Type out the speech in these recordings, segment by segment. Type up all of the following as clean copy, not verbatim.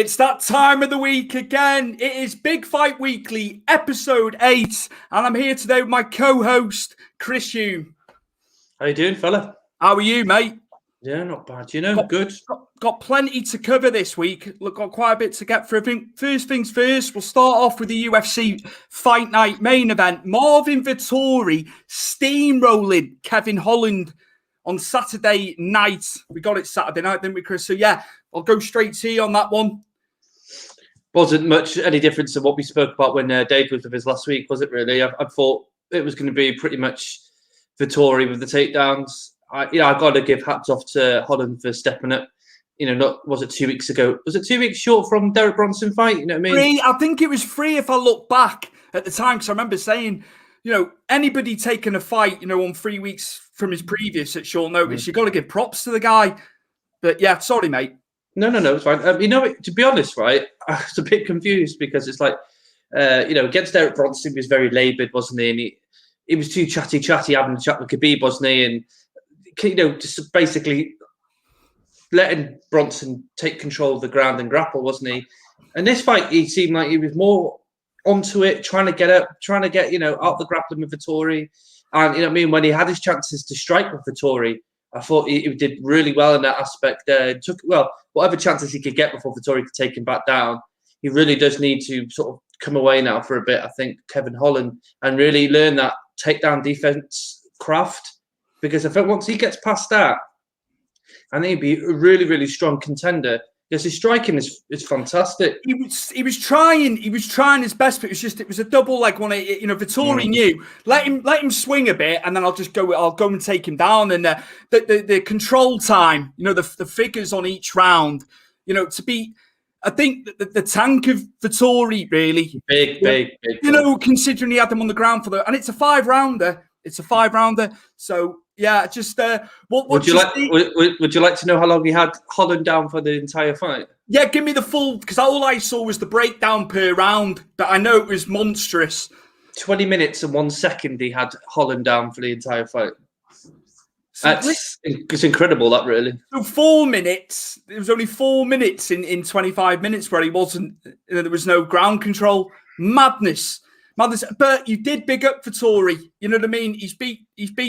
It's that time of the week again. It is Big Fight Weekly, episode 8. And I'm here today with my co-host, Chris Hume. How you doing, fella? How are you, mate? Yeah, not bad. Good. Got plenty to cover this week. Look, got quite a bit to get through. I think first things first, we'll start off with the UFC Fight Night main event. Marvin Vettori steamrolling Kevin Holland on Saturday night. We got it Saturday night, didn't we, Chris? So, yeah, I'll go straight to you on that one. Wasn't much any difference to what we spoke about when Dave was with us last week, was it really? I thought it was going to be pretty much Vettori with the takedowns. I got to give hats off to Holland for stepping up. Was it 2 weeks ago? Was it 2 weeks short from Derek Bronson fight? You know what I mean? 3. I think it was 3 if I look back at the time, because I remember saying, anybody taking a fight, on 3 weeks from his previous at short notice, you got to give props to the guy. But yeah, sorry, mate. No, it's fine. To be honest, right, I was a bit confused because it's like, against Derek Bronson, he was very laboured, wasn't he? And he was too chatty, having a chat with Khabib, wasn't he? And, just basically letting Bronson take control of the ground and grapple, wasn't he? And this fight, he seemed like he was more onto it, trying to get up, out the grappling with Vettori. And, when he had his chances to strike with Vettori, I thought he did really well in that aspect. Whatever chances he could get before Vettori could take him back down. He really does need to sort of come away now for a bit, I think, Kevin Holland, and really learn that takedown defense craft. Because I think once he gets past that, I think he'd be a really, really strong contender. Because his striking is fantastic. He was trying his best, but it was a double leg one. Vettori knew let him swing a bit, and then I'll go and take him down. And the control time, the figures on each round, I think the tank of Vettori really big. Considering he had them on the ground and it's a 5-rounder. So yeah, just would you like to know how long he had Holland down for the entire fight? Yeah, give me the full, because all I saw was the breakdown per round, but I know it was monstrous. 20 minutes and 1 second he had Holland down for the entire fight. It's incredible, that really. So 4 minutes. There was only 4 minutes in 25 minutes where he wasn't. There was no ground control. Madness. But you did big up Vettori. You know what I mean? He's beat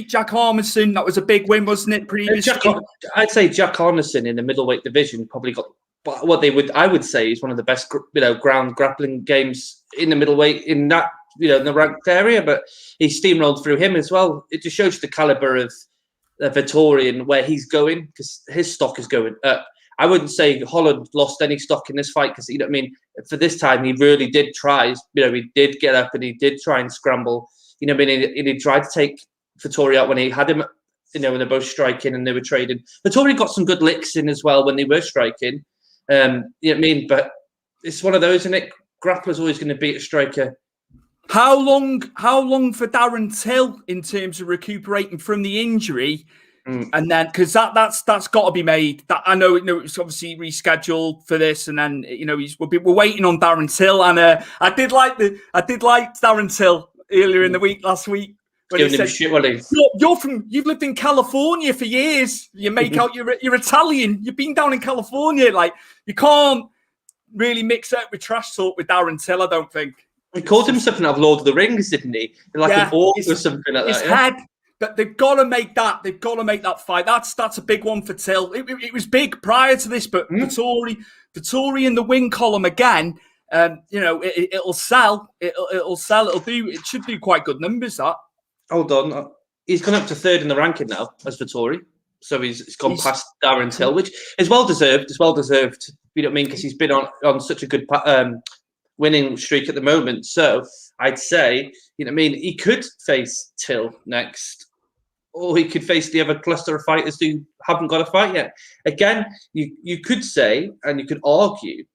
Jack Armisen. That was a big win, wasn't it? Previously, I'd say Jack Armisen in the middleweight division probably got I would say is one of the best ground grappling games in the middleweight in that in the ranked area. But he steamrolled through him as well. It just shows the caliber of Vettori and where he's going, because his stock is going up. I wouldn't say Holland lost any stock in this fight because, for this time, he really did try. He did get up and he did try and scramble. He tried to take Vettori out when he had him, when they're both striking and they were trading. Vettori got some good licks in as well when they were striking. But it's one of those, isn't it? Grappler's always going to beat a striker. How long for Darren Till in terms of recuperating from the injury? And then, because that's got to be made. That I know, it's obviously rescheduled for this, and then we're waiting on Darren Till. And I did like Darren Till earlier in the week last week when he said, "You've lived in California for years. You make out you're Italian. You've been down in California. Like you can't really mix it with trash talk with Darren Till. I don't think." He called himself out of Lord of the Rings, didn't he? Like an orc or something like that. His head. But they've got to make that. They've got to make that fight. That's a big one for Till. It was big prior to this, but Vettori in the win column again. It'll sell. It'll sell. It should do quite good numbers. That. Hold on, he's gone up to 3rd in the ranking now as Vettori. So he's gone past Darren Till, which is well deserved. It's well deserved. You know what I mean? Because he's been on such a good winning streak at the moment. So I'd say, he could face Till next. Or he could face the other cluster of fighters who haven't got a fight yet. Again, you could say, and you could argue,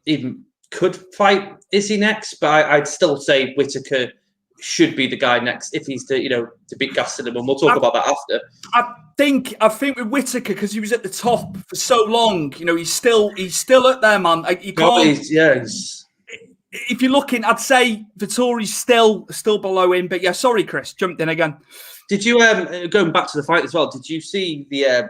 even could fight Izzy next, but I'd still say Whitaker should be the guy next if he's to beat Gastelum, and we'll talk about that after. I think with Whitaker, because he was at the top for so long, he's still up there, man. You can't. If you're looking, I'd say Vettori's still below him. But yeah, sorry, Chris, jumped in again. Did you, going back to the fight as well, did you see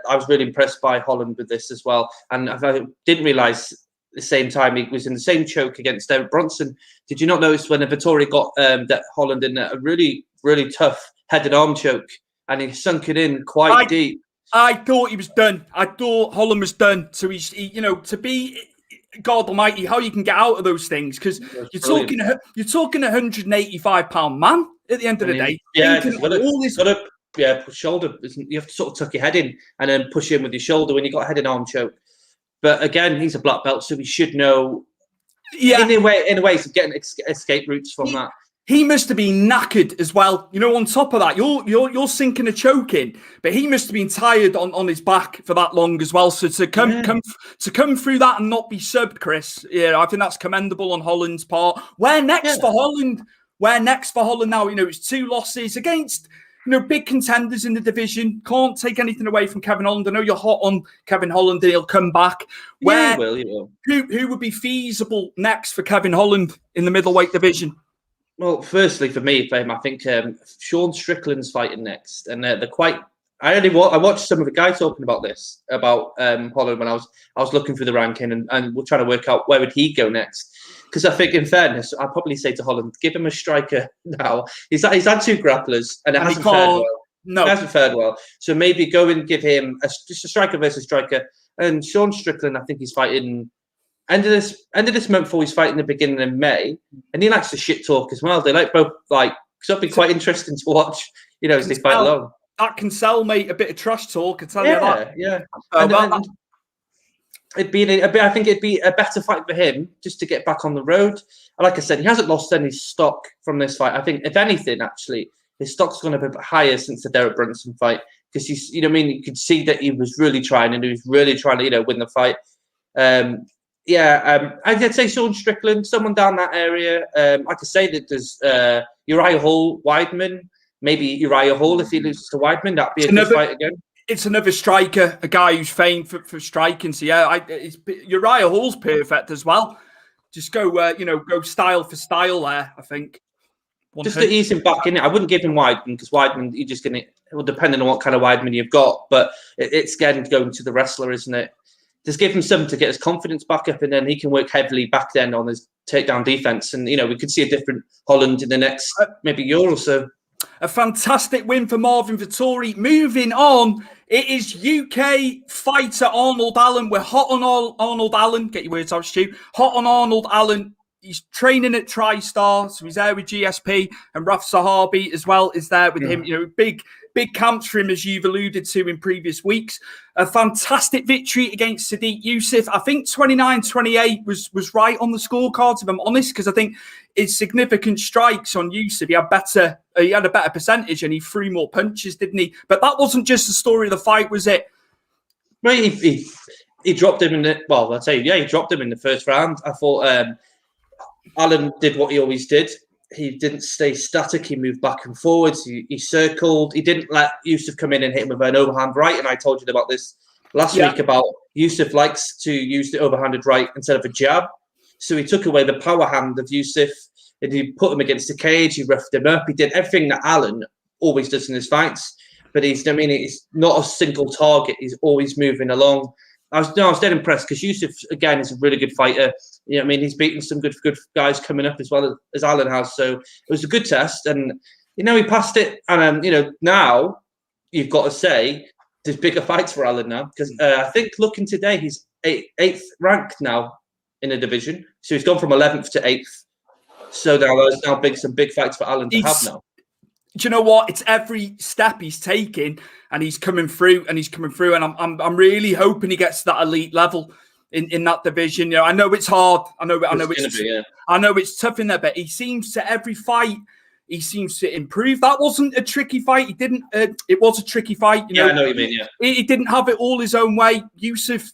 I was really impressed by Holland with this as well. And I didn't realise the same time, he was in the same choke against Derek Bronson. Did you not notice when Vettori got that Holland in a really, really tough head and arm choke, and he sunk it in quite deep? I thought he was done. I thought Holland was done. So he's, to be God Almighty, how you can get out of those things, because you're talking £185 man at the end of the day. Yeah, push shoulder. You have to sort of tuck your head in and then push in with your shoulder when you got a head and arm choke. But again, he's a black belt, so he should know. Yeah, in a way, he's getting escape routes from that. He must have been knackered as well. On top of that, you're sinking a choke in, but he must have been tired on his back for that long as well. So to come through that and not be subbed, Chris, I think that's commendable on Holland's part. Where next for Holland? Where next for Holland now? It's 2 losses against big contenders in the division. Can't take anything away from Kevin Holland. I know you're hot on Kevin Holland and he'll come back. He will. Who would be feasible next for Kevin Holland in the middleweight division? Well, firstly, for him, I think Sean Strickland's fighting next, and they're quite. I watched some of the guys talking about this about Holland when I was looking through the ranking, and we're trying to work out where would he go next. Because I think, in fairness, I'd probably say to Holland, give him a striker now. He's had 2 grapplers, and it hasn't fared well. No, it hasn't fared well. So maybe go and give him just a striker versus striker. And Sean Strickland, I think he's fighting. End of this month, before he's fighting the beginning of May, and he likes to shit talk as well. They like both, so it'll be quite interesting to watch, as they fight along. That can sell, mate, a bit of trash talk. I tell you that. Yeah. I think it'd be a better fight for him just to get back on the road. And like I said, he hasn't lost any stock from this fight. I think, if anything, actually, his stock's gone up a bit higher since the Derek Brunson fight, because he's, you could see that he was really trying, and he was really trying to, win the fight. I'd say Sean Strickland, someone down that area. I could say that there's Uriah Hall, Weidman. Maybe Uriah Hall, if he loses to Weidman, that'd be a good fight again. It's another striker, a guy who's famed for striking. So Uriah Hall's perfect as well. Just go style for style there, I think. Just to ease him back in it. I wouldn't give him Weidman, because Weidman, you're just going to, well, depending on what kind of Weidman you've got, but it's getting going to the wrestler, isn't it? Just give him something to get his confidence back up, and then he can work heavily back then on his takedown defense. And, we could see a different Holland in the next maybe year or so. A fantastic win for Marvin Vettori. Moving on, it is UK fighter Arnold Allen. We're hot on Arnold Allen. Get your words out, Stu. Hot on Arnold Allen. He's training at TriStar, so he's there with GSP, and Raf Sahabi as well is there with him. Big camps for him, as you've alluded to in previous weeks. A fantastic victory against Sadiq Youssef. I think 29-28 was right on the scorecards, if I'm honest, because I think his significant strikes on Youssef, he had a better percentage, and he threw more punches, didn't he? But that wasn't just the story of the fight, was it? Well, he dropped him he dropped him in the first round. I thought Allen did what he always did. He didn't stay static. He moved back and forwards. He circled. He didn't let Youssef come in and hit him with an overhand right. And I told you about this last week about Youssef likes to use the overhanded right instead of a jab. So he took away the power hand of Youssef, and he put him against the cage. He roughed him up. He did everything that Allen always does in his fights. But he's not a single target. He's always moving along. I was dead impressed, because Youssef, again, is a really good fighter. He's beaten some good guys coming up as well as Allen has. So it was a good test, and he passed it. And now you've got to say there's bigger fights for Allen now, because I think looking today he's 8th ranked now in the division. So he's gone from 11th to 8th. So there's now some big fights for Allen to have now. Do you know what? It's every step he's taking, and he's coming through, and I'm really hoping he gets to that elite level in that division. I know it's hard. I know it's tough in there, but he seems to every fight, he seems to improve. That wasn't a tricky fight. He didn't. It was a tricky fight. I know what you mean. Yeah, he didn't have it all his own way. Yusuf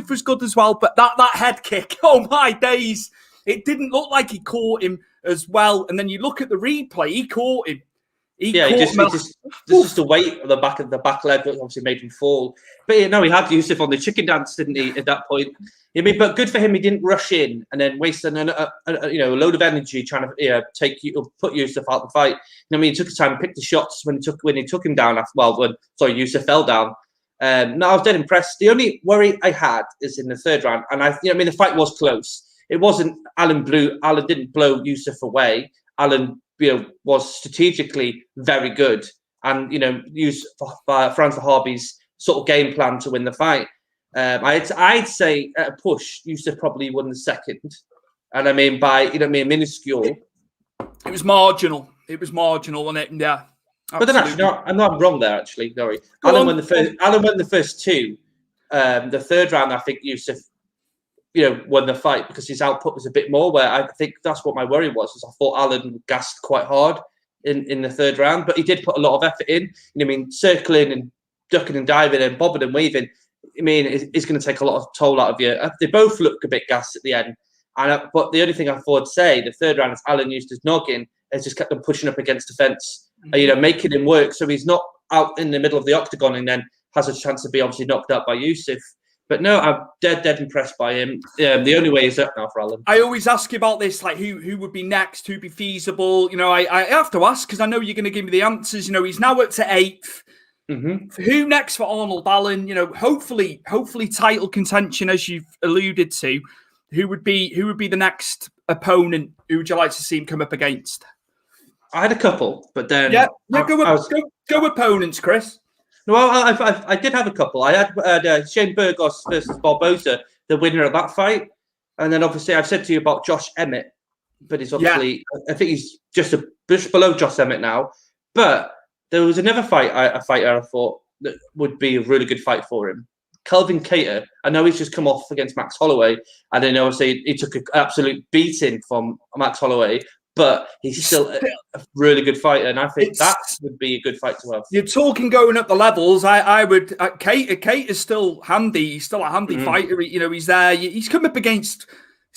was good as well, but that head kick, oh my days! It didn't look like he caught him as well. And then you look at the replay, he caught him. Just the weight of the back leg that obviously made him fall. But he had Youssef on the chicken dance, didn't he? At that point, but good for him. He didn't rush in and then waste a load of energy trying to put Youssef out the fight. He took his time, picked the shots when he took him down. Youssef fell down, No, I was dead impressed. The only worry I had is in the third round, and the fight was close. It wasn't Alan didn't blow Yusuf away. Alan, was strategically very good, and used Franz Harvey's sort of game plan to win the fight. I'd say at a push, Yusuf probably won the second, and I mean by minuscule. It was marginal. Wasn't it? Yeah. But then actually, I'm not wrong there. Actually, sorry. Alan won the first two. The third round, I think Yusuf, won the fight because his output was a bit more. Where I think that's what my worry was. I thought Alan gassed quite hard in the third round, but he did put a lot of effort in. Circling and ducking and diving and bobbing and weaving. It's going to take a lot of toll out of you. They both look a bit gassed at the end. But the only thing I thought to say, the third round, is Alan used his noggin, has just kept them pushing up against the fence, making him work. So he's not out in the middle of the octagon and then has a chance to be obviously knocked out by Yusuf. But no, I'm dead impressed by him. The only way is up now for Alan. I always ask you about this, like who would be next, who'd be feasible. I have to ask because I know you're going to give me the answers. He's now up to 8th. Mm-hmm. Who next for Arnold Allen? Hopefully title contention, as you've alluded to. Who would be the next opponent? Who would you like to see him come up against? I had a couple, but then go opponents, Chris. No, I did have a couple. I had Shane Burgos versus Barboza, the winner of that fight, and then obviously I've said to you about Josh Emmett, but he's obviously I think he's just below Josh Emmett now. But there was another fighter I thought that would be a really good fight for him. Calvin Kattar. I know he's just come off against Max Holloway, and then obviously he took an absolute beating from Max Holloway, but he's still a really good fighter, and I think that would be a good fight to have. You're talking going up the levels. I would. Kattar is still handy. He's still a handy fighter. He's there. He's come up against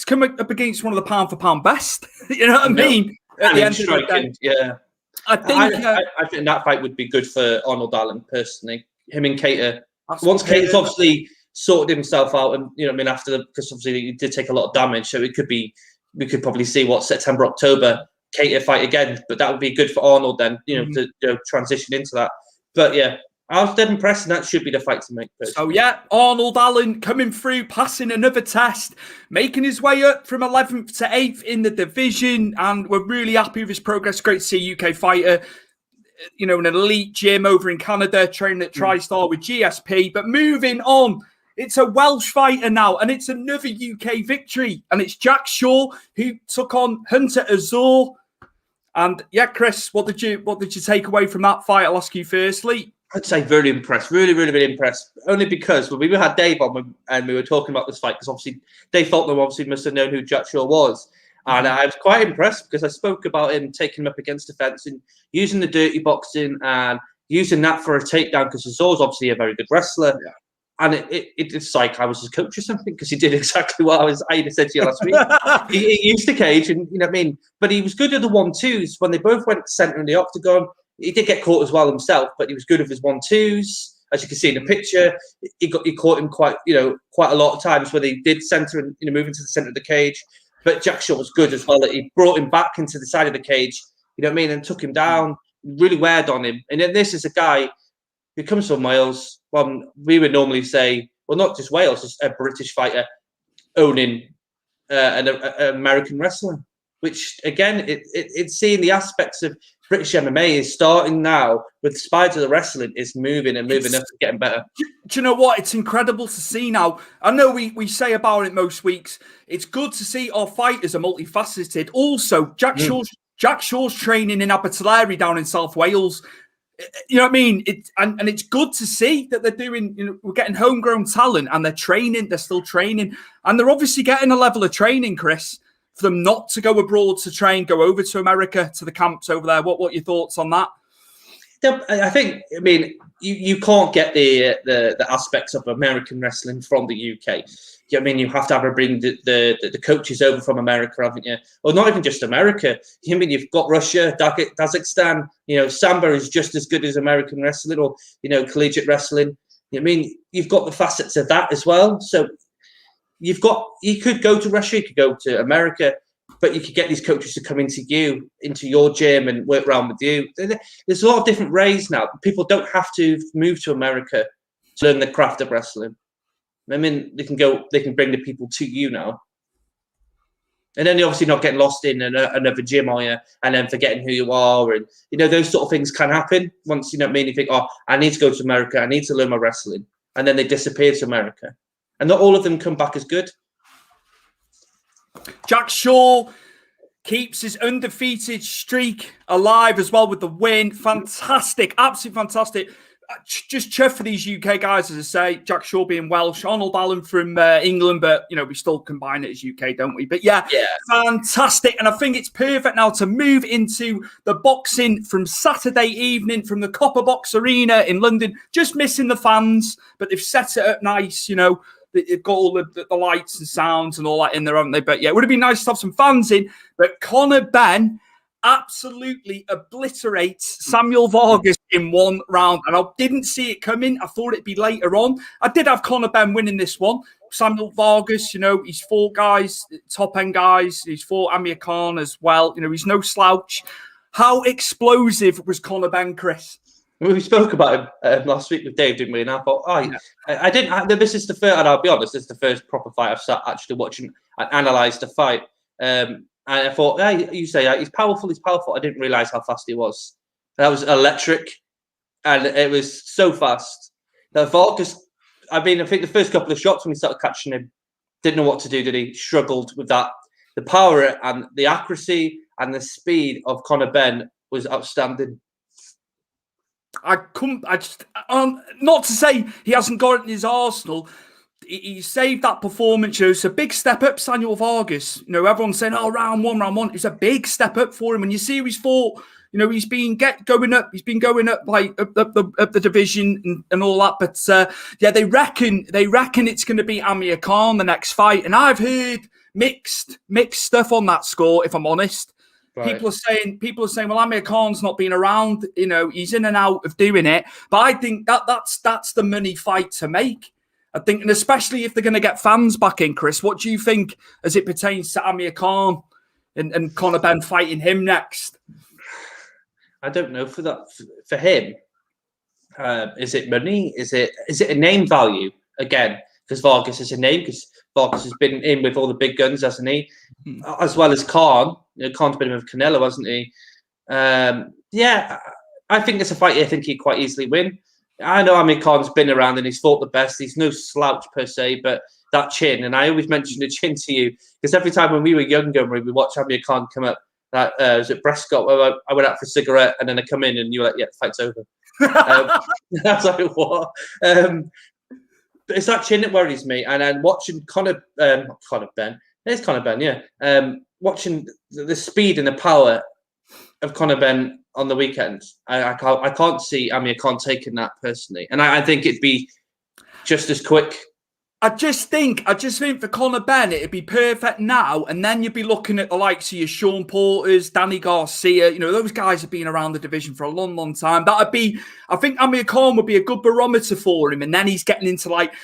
one of the pound for pound best. You know what I mean? At the end of the day, yeah. I think that fight would be good for Arnold Allen personally. Him and Kattar. Once Kattar's obviously sorted himself out, and because obviously he did take a lot of damage, so we could probably see September, October Kattar fight again. But that would be good for Arnold then, to transition into that. But yeah, I was dead impressed, and that should be the fight to make. So yeah, Arnold Allen coming through, passing another test, making his way up from 11th to 8th in the division, and we're really happy with his progress. Great to see a UK fighter. In an elite gym over in Canada, training at TriStar with GSP. But moving on, it's a Welsh fighter now, and it's another UK victory. And it's Jack Shaw who took on Hunter Azor. And yeah, Chris, what did you take away from that fight? I'll ask you firstly. I'd say very impressed, really, really, really impressed. Only because when we had Dave on and we were talking about this fight, because obviously Dave Feltner obviously must have known who Jack Shaw was. And I was quite impressed because I spoke about him taking him up against the fence and using the dirty boxing and using that for a takedown because Azor's obviously a very good wrestler. Yeah. And it's like I was his coach or something because he did exactly what I said to you last week. he used the cage and, you know what I mean? But he was good at the 1-2s when they both went center in the octagon. He did get caught as well himself, but he was good with his 1-2s. As you can see in the picture, he caught him quite a lot of times where they did center and move into the center of the cage. But Jack Shaw was good as well. That he brought him back into the side of the cage, you know what I mean, and took him down, really weared on him. And then this is a guy who comes from Wales. Well, we would normally say, well, not just Wales, just a British fighter owning an American wrestler. Which again, it's seeing the aspects of British MMA is starting now with Spider the wrestling is moving up and getting better. Do you know what? It's incredible to see now. I know we say about it most weeks. It's good to see our fighters are multifaceted. Also, Jack Shaw's training in Abertillery down in South Wales. You know what I mean? And it's good to see that they're doing, we're getting homegrown talent and they're training, they're still training. And they're obviously getting a level of training, Chris, for them not to go abroad to train, go over to America, to the camps over there. What are your thoughts on that? I think, you can't get the aspects of American wrestling from the UK. You know what I mean? You have to bring the coaches over from America, haven't you? Or not even just America. You've got Russia, Kazakhstan. Sambo is just as good as American wrestling or, collegiate wrestling. You know what I mean? You've got the facets of that as well. So you could go to Russia, you could go to America, but you could get these coaches to come into your gym and work around with you. There's a lot of different ways now. People don't have to move to America to learn the craft of wrestling. I mean, they can bring the people to you now. And then you're obviously not getting lost in another gym, are you? And then forgetting who you are. And, those sort of things can happen once, you think, oh, I need to go to America. I need to learn my wrestling. And then they disappear to America. And not all of them come back as good. Jack Shaw keeps his undefeated streak alive as well with the win. Fantastic. Absolutely fantastic. Just chuff for these UK guys, as I say. Jack Shaw being Welsh, Arnold Allen from England, but we still combine it as UK, don't we? But yeah, fantastic. And I think it's perfect now to move into the boxing from Saturday evening from the Copper Box Arena in London. Just missing the fans, but they've set it up nice. They've got all the lights and sounds and all that in there, haven't they? But yeah, it would have been nice to have some fans in. But Conor Benn absolutely obliterates Samuel Vargas in one round. And I didn't see it coming. I thought it'd be later on. I did have Conor Benn winning this one. Samuel Vargas, he's fought guys, top-end guys. He's fought Amir Khan as well. He's no slouch. How explosive was Conor Benn, Chris? We spoke about him last week with Dave, didn't we? And I thought, I didn't. This is the first, and I'll be honest, this is the first proper fight I've sat actually watching and analysed the fight. And I thought, you say he's powerful, I didn't realise how fast he was. That was electric. And it was so fast. That Vargas, I think the first couple of shots when he started catching him, didn't know what to do, did he? Struggled with that. The power and the accuracy and the speed of Conor Benn was outstanding. Not to say he hasn't got it in his arsenal. He saved that performance. It's a big step up, Samuel Vargas. Everyone's saying, round one. It's a big step up for him. When you see who he's fought, he's been going up. He's been going up like up the division and all that. But they reckon it's going to be Amir Khan the next fight. And I've heard mixed stuff on that score, if I'm honest. Right. People are saying, well, Amir Khan's not been around. He's in and out of doing it. But I think that's the money fight to make. I think, and especially if they're going to get fans back in, Chris, what do you think as it pertains to Amir Khan and Conor Benn fighting him next? I don't know for him. Is it money? Is it a name value again? Because Vargas is a name. Because Vargas has been in with all the big guns, hasn't he? As well as Khan. Khan's been with Canelo, hasn't he? I think it's a fight I think he'd quite easily win. I know Amir Khan's been around and he's fought the best. He's no slouch per se, but that chin, and I always mention the chin to you because every time when we were younger, we watch Amir Khan come up. That was at Prescott where I went out for a cigarette and then I come in and you were like, "Yeah, the fight's over." That's like what. But it's that chin that worries me. And then watching Conor Benn. There's Conor Benn, yeah. Watching the speed and the power of Conor Benn on the weekend, I can't see Amir Khan taking that personally, and I think it'd be just as quick. I just think for Conor Benn it'd be perfect now, and then you'd be looking at the likes of your Sean Porters, Danny Garcia. Those guys have been around the division for a long, long time. I think Amir Khan would be a good barometer for him, and then he's getting into like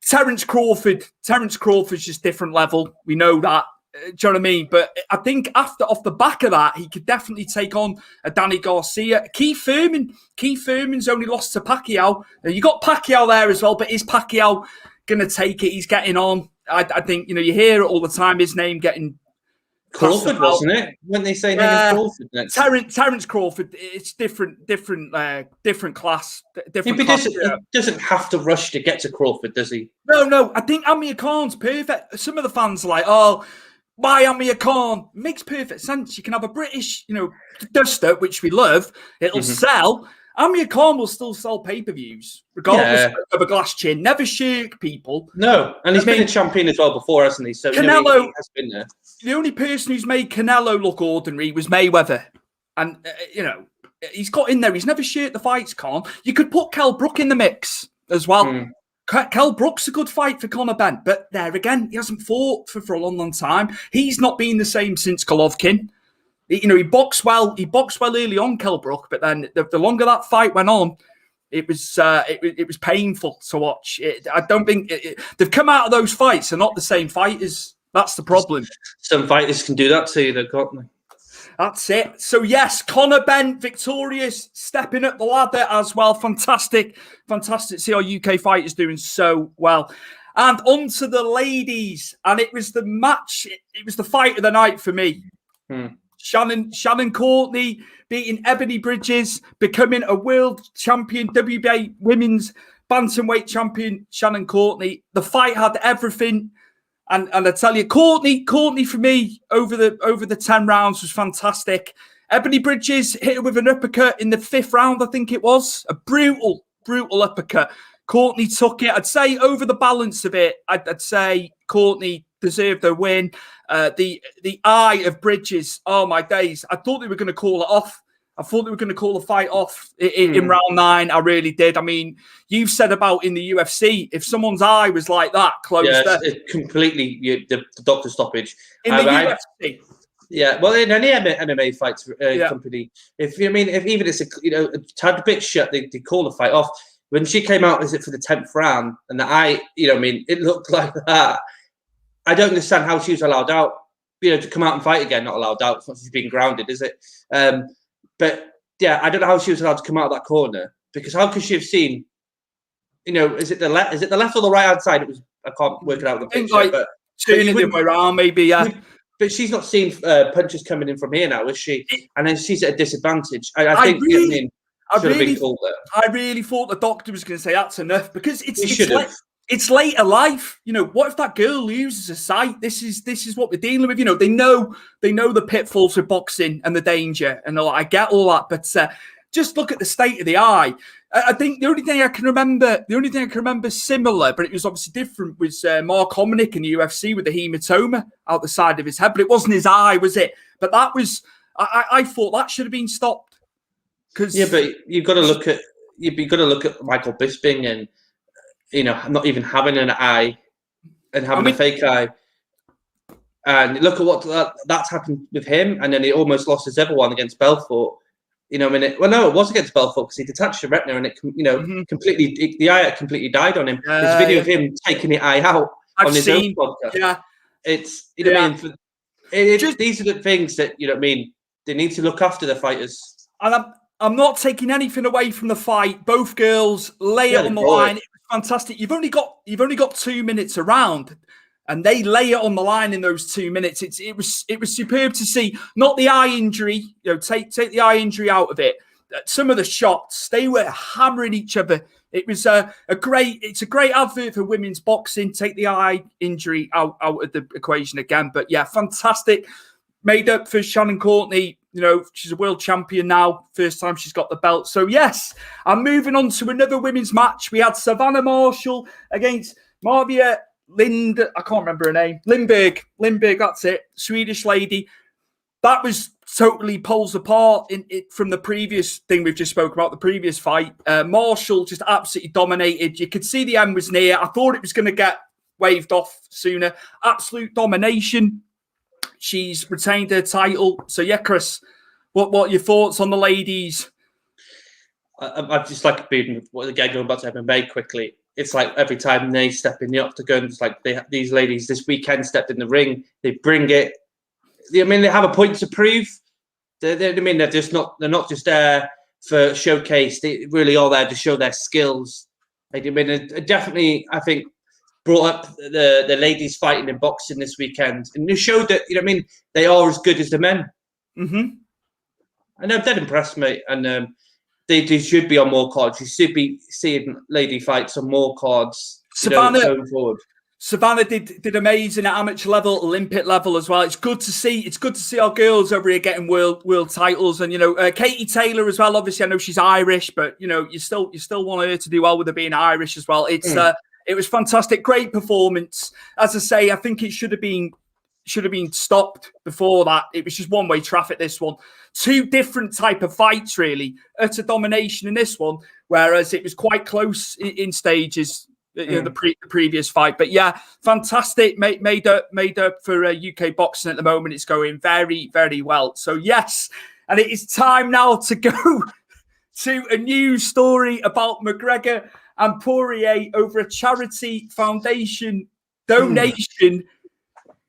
Terence Crawford. Terence Crawford's just different level. We know that. Do you know what I mean? But I think off the back of that, he could definitely take on a Danny Garcia. Keith Thurman's only lost to Pacquiao. Now, you got Pacquiao there as well, but is Pacquiao going to take it? He's getting on. I think, you hear it all the time, his name getting... Crawford, wasn't it? When they say name Crawford next. Terence Crawford, it's different class. He doesn't have to rush to get to Crawford, does he? No. I think Amir Khan's perfect. Some of the fans are like, oh, why Amir Khan? Makes perfect sense. You can have a British, duster, which we love. It'll sell. Amir Khan will still sell pay-per-views, regardless of a glass chin. Never shirk people. No, and he's been a champion as well before, hasn't he? So Canelo he has been there. The only person who's made Canelo look ordinary was Mayweather. And, he's got in there. He's never shirked the fights, Khan. You could put Kell Brook in the mix as well. Kell Brook's a good fight for Conor Benn. But there again, he hasn't fought for a long, long time. He's not been the same since Golovkin. He boxed well. He boxed well early on, Kell Brook, but then the longer that fight went on, it was painful to watch. I don't think they've come out of those fights. They're not the same fighters. That's the problem. Some fighters can do that to you, though, can't they? That's it. So yes, Conor Benn victorious, stepping up the ladder as well. Fantastic to see our UK fighters doing so well. And on to the ladies, and it was the match. It was the fight of the night for me. Shannon Courtney beating Ebony Bridges, becoming a world champion, WBA women's bantamweight champion. Shannon Courtney. The fight had everything. And I tell you, Courtney for me over the 10 rounds was fantastic. Ebony Bridges hit her with an uppercut in the 5th round, I think it was. A brutal uppercut. Courtney took it. I'd say over the balance of it, I'd say Courtney deserved the win. The eye of Bridges, oh my days. I thought they were going to call it off. I thought they were going to call the fight off in round 9. I really did. I mean, you've said about in the UFC, if someone's eye was like that, closed. Yeah, it's completely the doctor stoppage. In the UFC. Yeah, well, in any MMA fights company, if even it's a tad bit shut, they call the fight off. When she came out, is it for the 10th round, and the eye, it looked like that. I don't understand how she was allowed out. To come out and fight again, not allowed out. It's not she's being grounded, is it? But yeah, I don't know how she was allowed to come out of that corner, because how could she have seen? Is it the left? Is it the left or the right hand side? I can't work it out with the picture. But turning the way around, maybe. Yeah. But she's not seen punches coming in from here now, is she? And then she's at a disadvantage. I think. I really thought the doctor was going to say that's enough, because it's later life. What if that girl loses her sight? This is what we're dealing with. They know the pitfalls of boxing and the danger, and I get all that. But just look at the state of the eye. I think the only thing I can remember similar, but it was obviously different, was Mark Hominick in the UFC with the hematoma out the side of his head. But it wasn't his eye, was it? But that was. I thought that should have been stopped. But you've got to look at Michael Bisping and not even having an eye and having a fake eye, and look at what that's happened with him, and then he almost lost his other one against Belfort. It was against Belfort because he detached the retina and it completely the eye completely died on him. There's a video of him taking the eye out on his own podcast. Yeah, it's these are the things that they need to look after the fighters. And I'm not taking anything away from the fight. Both girls lay it on the line. It was fantastic. You've only got 2 minutes around, and they lay it on the line in those 2 minutes. It was superb to see. Not the eye injury. Take the eye injury out of it. Some of the shots, they were hammering each other. It was a great advert for women's boxing. Take the eye injury out of the equation again. But yeah, fantastic. Made up for Shannon Courtney. She's a world champion now. First time she's got the belt. So, yes, I'm moving on to another women's match. We had Savannah Marshall against Marvia Lind. I can't remember her name. Lindberg, that's it. Swedish lady. That was totally poles apart from the previous thing we've just spoken about, the previous fight. Marshall just absolutely dominated. You could see the end was near. I thought it was going to get waved off sooner. Absolute domination. She's retained her title. So, yeah, Chris, what are your thoughts on the ladies? I'd just like being going back to MMA quickly. It's like every time they step in the octagon, it's like these ladies this weekend stepped in the ring. They bring it. They have a point to prove. They're not just there for showcase. They really are there to show their skills. Definitely, I think, brought up the ladies fighting in boxing this weekend, and they showed that they are as good as the men. Mm-hmm. I know that impressed me, and they should be on more cards. You should be seeing lady fights on more cards. Going forward. Savannah did amazing at amateur level, Olympic level as well. It's good to see our girls over here getting world titles, and Katie Taylor as well. Obviously, I know she's Irish, but you still want her to do well with her being Irish as well. It was fantastic, great performance. As I say, I think it should have been stopped before that. It was just one-way traffic, this one. Two different type of fights, really. Utter domination in this one, whereas it was quite close in stages, the previous fight. But yeah, fantastic. Made up for UK boxing at the moment. It's going very, very well. So yes, and it is time now to go to a news story about McGregor and Poirier over a charity foundation donation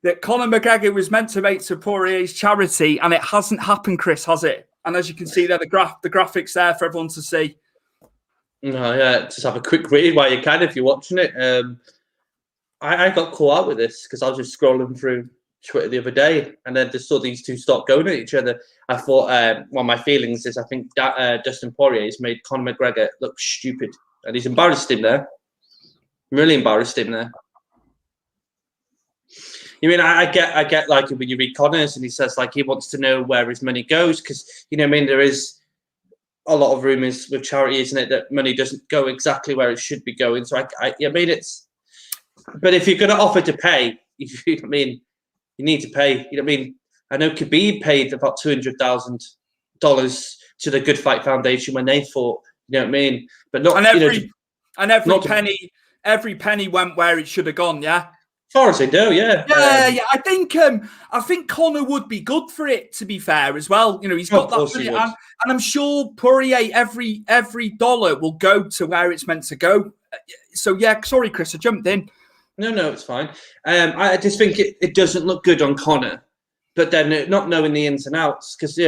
that Conor McGregor was meant to make to Poirier's charity, and it hasn't happened, Chris, has it? And as you can see there, the graphics there for everyone to see. No, yeah, just have a quick read while you can if you're watching it. I got caught out with this because I was just scrolling through Twitter the other day, and then just saw these two start going at each other. I thought, well, my feelings is I think that Dustin Poirier has made Conor McGregor look stupid, and he's embarrassed him there. Really embarrassed him there. You mean I get like when you read Connor's and he says like he wants to know where his money goes because there is a lot of rumors with charity, isn't it, that money doesn't go exactly where it should be going. So I mean it's, but if you're going to offer to pay, you need to pay. I know Khabib paid about $200,000 to the Good Fight Foundation when they fought. You know what I mean? But not every penny went where it should have gone. Yeah. As far as I know, yeah. Yeah. I think Conor would be good for it. To be fair, as well, he's got that, and I'm sure Poirier every dollar will go to where it's meant to go. So yeah, sorry, Chris, I jumped in. No, it's fine. I just think it doesn't look good on Conor, but then not knowing the ins and outs, because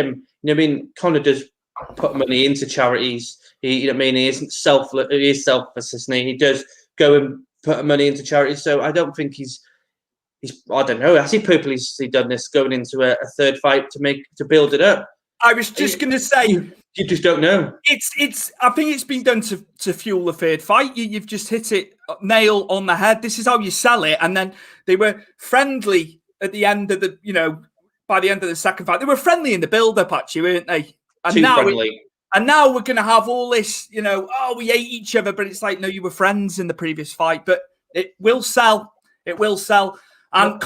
Conor does put money into charities. He isn't selfless. He is selfless, isn't he? He does go and put money into charities. So I don't think he's. I don't know. Has he purposely done this, going into a third fight to build it up? I was just going to say, you just don't know. It's. I think it's been done to fuel the third fight. You've just hit it nail on the head. This is how you sell it. And then they were friendly at the end of by the end of the second fight, they were friendly in the build-up, actually, weren't they? And now we're going to have all this, we hate each other, but it's like, no, you were friends in the previous fight. But it will sell. It will sell. And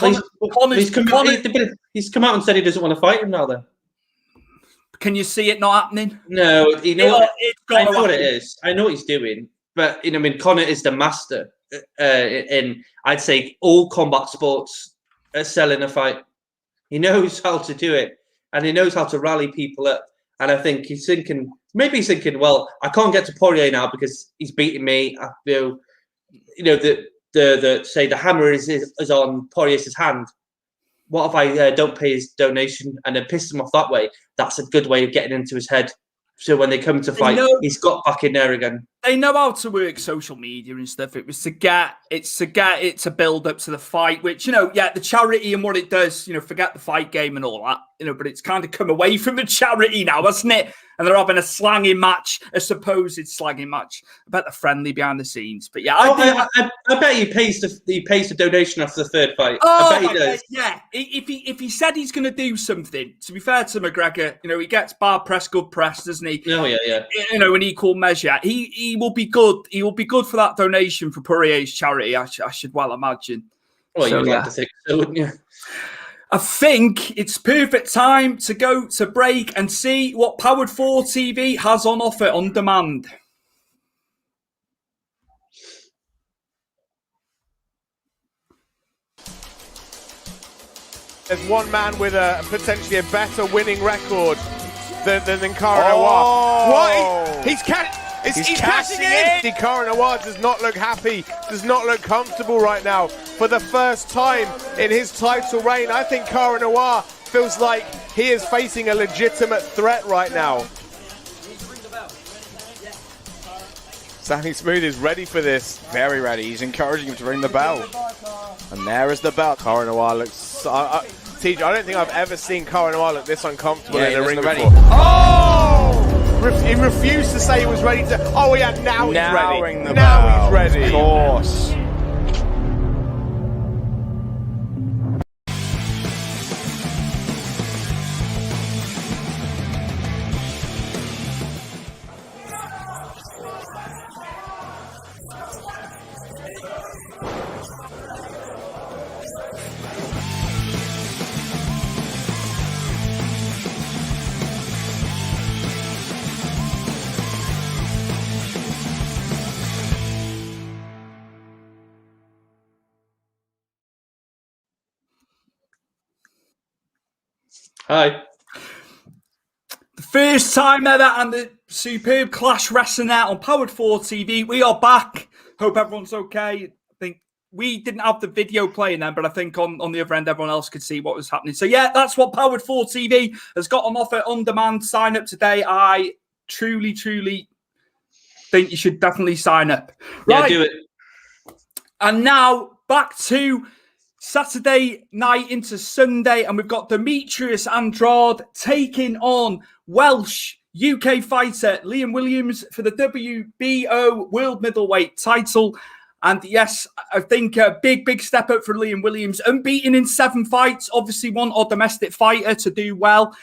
he's come out and said he doesn't want to fight him now, then. Can you see it not happening? No, I know what it is. I know what he's doing. But, Conor is the master in, I'd say, all combat sports at selling a fight. He knows how to do it, and he knows how to rally people up. And I think he's thinking, well, I can't get to Poirier now because he's beating me. I feel, the hammer is on Poirier's hand. What if I don't pay his donation and then piss him off that way? That's a good way of getting into his head. So when they come to fight, he's got back in there again. They know how to work social media and stuff. It was to get it to build up to the fight, which, the charity and what it does, forget the fight game and all that, but it's kind of come away from the charity now, hasn't it? And they're having a slanging match, a supposed slanging match. I bet they're friendly behind the scenes. But yeah, I bet he pays the donation after the third fight. Oh, I bet he does. Yeah, if he said he's going to do something, to be fair to McGregor, he gets bad press, good press, doesn't he? Oh yeah. In equal measure, he will be good. He will be good for that donation for Poirier's charity. I should well imagine. Well, you'd like to think so, wouldn't you? I think it's perfect time to go to break and see what Powered 4 TV has on offer on demand. There's one man with potentially a better winning record than Cara Noir. What? He's cashing in. Cara Noir does not look happy, does not look comfortable right now. For the first time in his title reign, I think Cara Noir feels like he is facing a legitimate threat right now. Sammy Smooth is ready for this. Very ready. He's encouraging him to ring the bell. And there is the bell. Cara Noir looks... TJ, I don't think I've ever seen Cara Noir look this uncomfortable in the ring before. Oh! He refused to say he was ready to... Oh, yeah, now he's ready. Ring the now bell. He's ready. Of course. Hi. The first time ever and the superb Clash Wrestling out on Powered 4 TV. We are back. Hope everyone's okay. I think we didn't have the video playing then, but I think on the other end, everyone else could see what was happening. So yeah, that's what Powered 4 TV has got on offer on demand. Sign up today. I truly think you should definitely sign up. Yeah, Right. do it. And now back to Saturday night into Sunday, and we've got Demetrius Andrade taking on Welsh UK fighter Liam Williams for the WBO World Middleweight title. And yes, I think a big step up for Liam Williams. Unbeaten in 7 fights. Obviously want our domestic fighter to do well.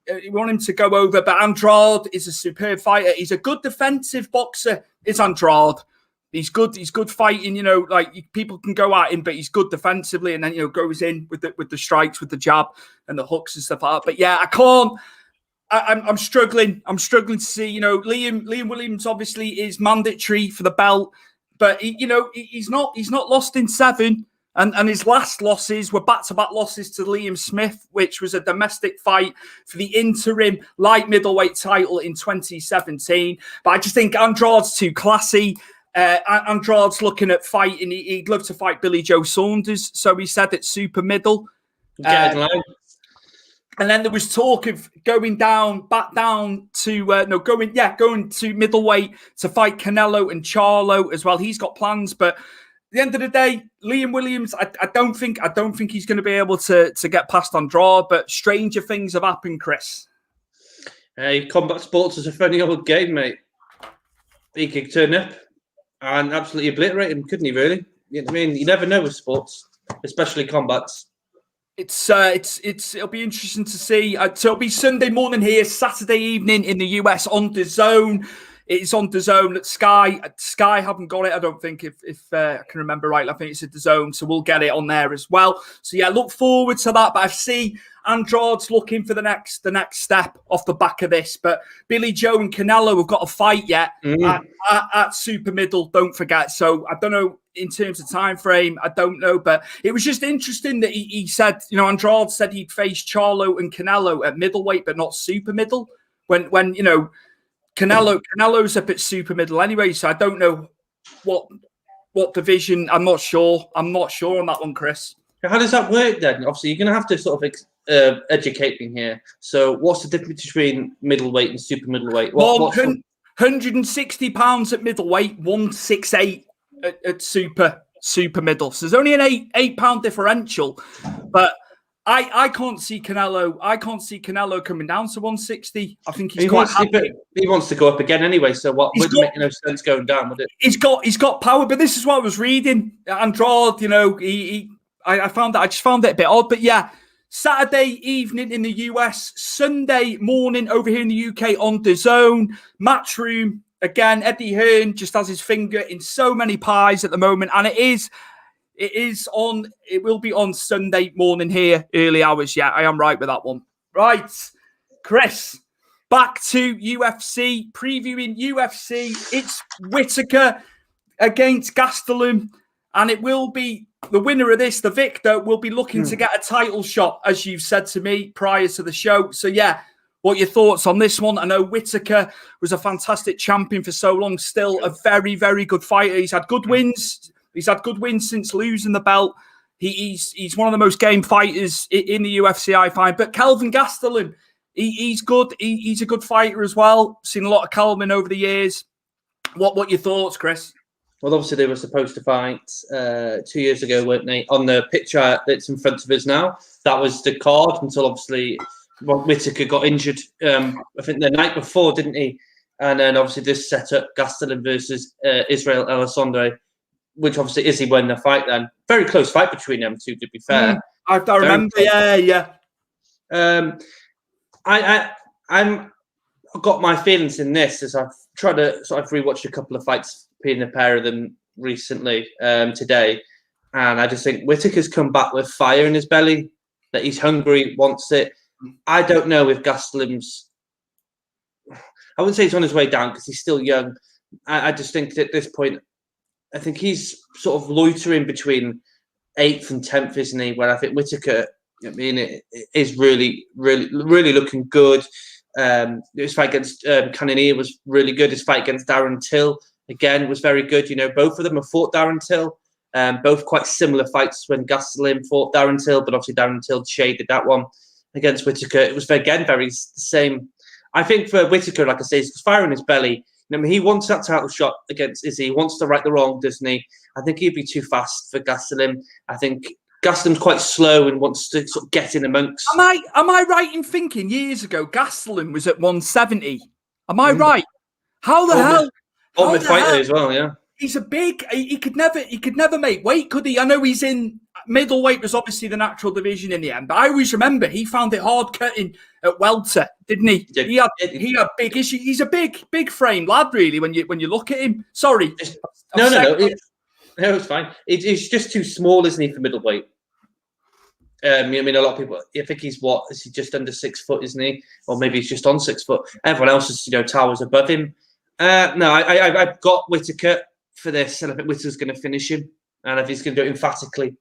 We want him to go over, but Andrade is a superb fighter. He's a good defensive boxer, is Andrade. He's good fighting, you know, like people can go at him, but he's good defensively, and then, you know, goes in with the strikes, with the jab and the hooks and stuff like that. But yeah, I'm struggling. I'm struggling to see, you know, Liam Williams obviously is mandatory for the belt, but he's not lost in 7, and his last losses were back-to-back losses to Liam Smith, which was a domestic fight for the interim light middleweight title in 2017. But I just think Andrade's too classy. Andrade's looking at fighting. He'd love to fight Billy Joe Saunders, so he said it's super middle. And then there was talk of going to middleweight to fight Canelo and Charlo as well. He's got plans, but at the end of the day, Liam Williams, I don't think he's going to be able to get past Andrade. But stranger things have happened, Chris. Hey, combat sports is a funny old game, mate. He could turn up and absolutely obliterate him, couldn't he, really? You know what I mean? You never know with sports, especially combats. It'll be interesting to see. So it'll be Sunday morning here, Saturday evening in the US on DAZN. It's on DAZN at Sky. Sky haven't got it, I don't think, if I can remember right. I think it's at DAZN, so we'll get it on there as well. So yeah, look forward to that. But I see Andrade's looking for the next step off the back of this. But Billy Joe and Canelo have got a fight yet at super middle, don't forget. So I don't know in terms of time frame, I don't know. But it was just interesting that he said, you know, Andrade said he'd face Charlo and Canelo at middleweight, but not super middle. When you know, Canelo's up at super middle anyway, so I don't know what division. I'm not sure on that one, Chris. How does that work then? Obviously, you're going to have to sort of educate me here. So, what's the difference between middleweight and super middleweight? 160 pounds at middleweight, 168 at super middle. So there's only an eight pound differential, but I can't see Canelo. I can't see Canelo coming down to 160. I think he wants to go up again anyway. So what would make no sense going down, would it? He's got power, but this is what I was reading. Andrade, you know, I just found it a bit odd. But yeah, Saturday evening in the US, Sunday morning over here in the UK on DAZN. Matchroom again. Eddie Hearn just has his finger in so many pies at the moment, and it will be on Sunday morning here, early hours. Yeah, I am right with that one. Right, Chris, back to UFC, previewing UFC. It's Whitaker against Gastelum, and it will be the winner of this, the victor, will be looking to get a title shot, as you've said to me prior to the show. So yeah, what are your thoughts on this one? I know Whitaker was a fantastic champion for so long, still a very, very good fighter. He's had good wins. He's had good wins since losing the belt. He's one of the most game fighters in the UFC, I find. But Kelvin Gastelum, he's good. He's a good fighter as well. Seen a lot of Kelvin over the years. What are your thoughts, Chris? Well, obviously they were supposed to fight 2 years ago, weren't they? On the picture that's in front of us now, that was the card until obviously Whitaker got injured. I think the night before, didn't he? And then obviously this set up Gastelum versus Israel Alessandro, which obviously Izzy won the fight then. Very close fight between them two, to be fair. I remember, yeah. I'm got my feelings in this as I've tried to sort of rewatch a couple of fights, being a pair of them recently today. And I just think Whitaker's come back with fire in his belly, that he's hungry, wants it. I don't know if Gastelum's... I wouldn't say he's on his way down because he's still young. I just think that at this point, I think he's sort of loitering between 8th and 10th, isn't he? Where I think Whitaker, I mean, it is really, really, really looking good. His fight against Cannonier was really good. His fight against Darren Till, again, was very good. You know, both of them have fought Darren Till. Both quite similar fights when Gastelum fought Darren Till, but obviously Darren Till shaded that one against Whitaker. It was, again, very the same. I think for Whitaker, like I say, he's firing his belly. I mean, he wants that title shot against Izzy. He wants to right the wrong, doesn't he? I think he'd be too fast for Gastelum. I think Gastelum's quite slow and wants to sort of get in amongst. Am I right in thinking years ago Gastelum was at 170? Am I right? How the hell? Ultimate fighter as well, yeah. He's a big. He could never make weight, could he? I know he's in middleweight. Was obviously the natural division in the end, but I always remember he found it hard cutting at welter, didn't he? He had big issues. He's a big frame lad, really. When you look at him, sorry. No, it's fine. It's just too small, isn't he, for middleweight? I mean, a lot of people. I think he's is he just under 6 foot, isn't he? Or maybe he's just on 6 foot. Everyone else is, towers above him. No, I've got Whitaker for this, and I think Whitaker's going to finish him, and I think he's going to do it emphatically.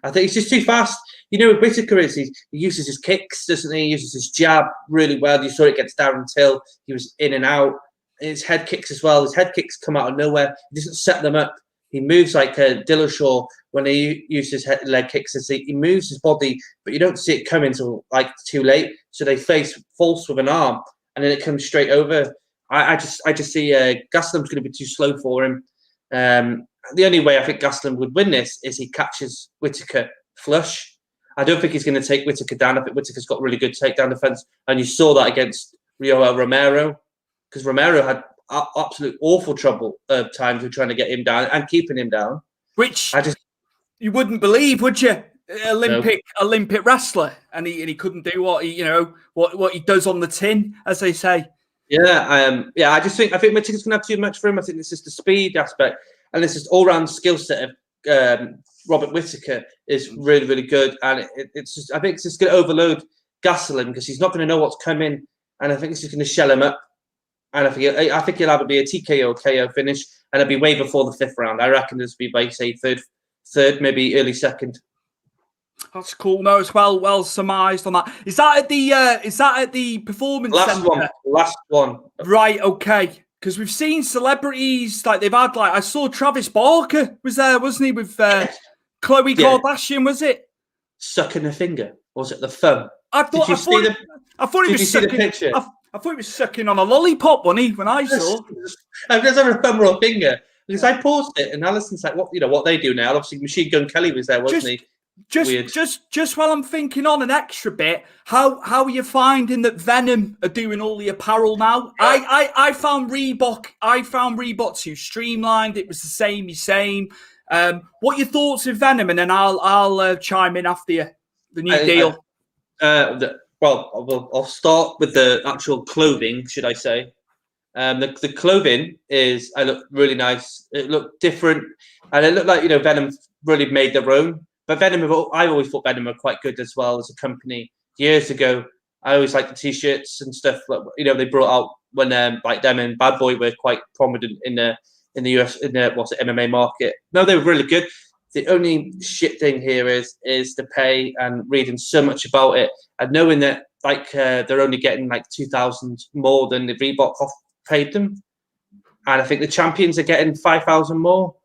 I think he's just too fast. What Whitaker is, he uses his kicks, doesn't he? He uses his jab really well. You saw it against Darren Till. He was in and out. His head kicks as well. His head kicks come out of nowhere. He doesn't set them up. He moves like Dillashaw when he uses his leg kicks. He moves his body, but you don't see it coming until too late. So they face false with an arm, and then it comes straight over. I just see Gastelum's going to be too slow for him. The only way I think Gastelum would win this is he catches Whitaker flush. I don't think he's going to take Whitaker down. I think Whitaker's got really good takedown defense, and you saw that against Rio Romero, because Romero had absolute awful trouble times with trying to get him down and keeping him down. Which you wouldn't believe, would you? Olympic wrestler, and he couldn't do what he does on the tin, as they say. Yeah, I think Whitaker's going to have too much for him. I think it's just the speed aspect, and it's just all-round skill set of Robert Whitaker is really, really good, and I think it's just going to overload Gastelum because he's not going to know what's coming, and I think it's just going to shell him up. And I think he'll either be a TKO or KO finish, and it'll be way before the 5th round. I reckon this will be by say third, maybe early 2nd. That's cool. No, it's well surmised on that. Is that at the performance center? Last one. Right. Okay. Because we've seen celebrities they've had I saw Travis Barker was there, wasn't he, with Khloe Kardashian? Was it sucking a finger? Or was it the thumb? I thought he was sucking. The picture? I thought he was sucking on a lollipop, wasn't he? When I saw, I was having a thumb or a finger because I paused it, and Alison's like, what they do now? Obviously, Machine Gun Kelly was there, wasn't he? Just while I'm thinking on an extra bit, how are you finding that Venom are doing all the apparel now? I found Reebok too streamlined. It was the same. What are your thoughts of Venom? And then I'll chime in after you. The new deal. I'll start with the actual clothing, should I say? The clothing look really nice. It looked different, and it looked like Venom really made their own. But Venom, I always thought Venom were quite good as well as a company. Years ago, I always liked the T-shirts and stuff. They brought out when them and Bad Boy were quite prominent in the US MMA market. No, they were really good. The only shit thing here is the pay, and reading so much about it and knowing that they're only getting 2,000 more than the Reebok paid them, and I think the champions are getting 5,000 more.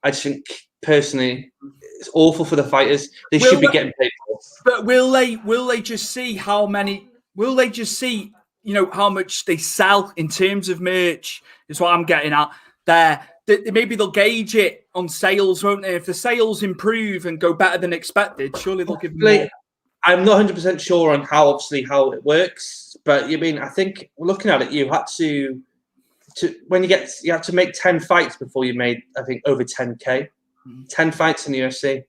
I just think personally, it's awful for the fighters. They should be getting paid more. But will they just see how many? Will they just see how much they sell in terms of merch? Is what I'm getting at there. Maybe they'll gauge it on sales, won't they? If the sales improve and go better than expected, surely they'll give them more. I'm not 100% sure on how it works, but I think looking at it, you had to you had to make 10 fights before you made, I think, over 10K. 10 fights in the UFC,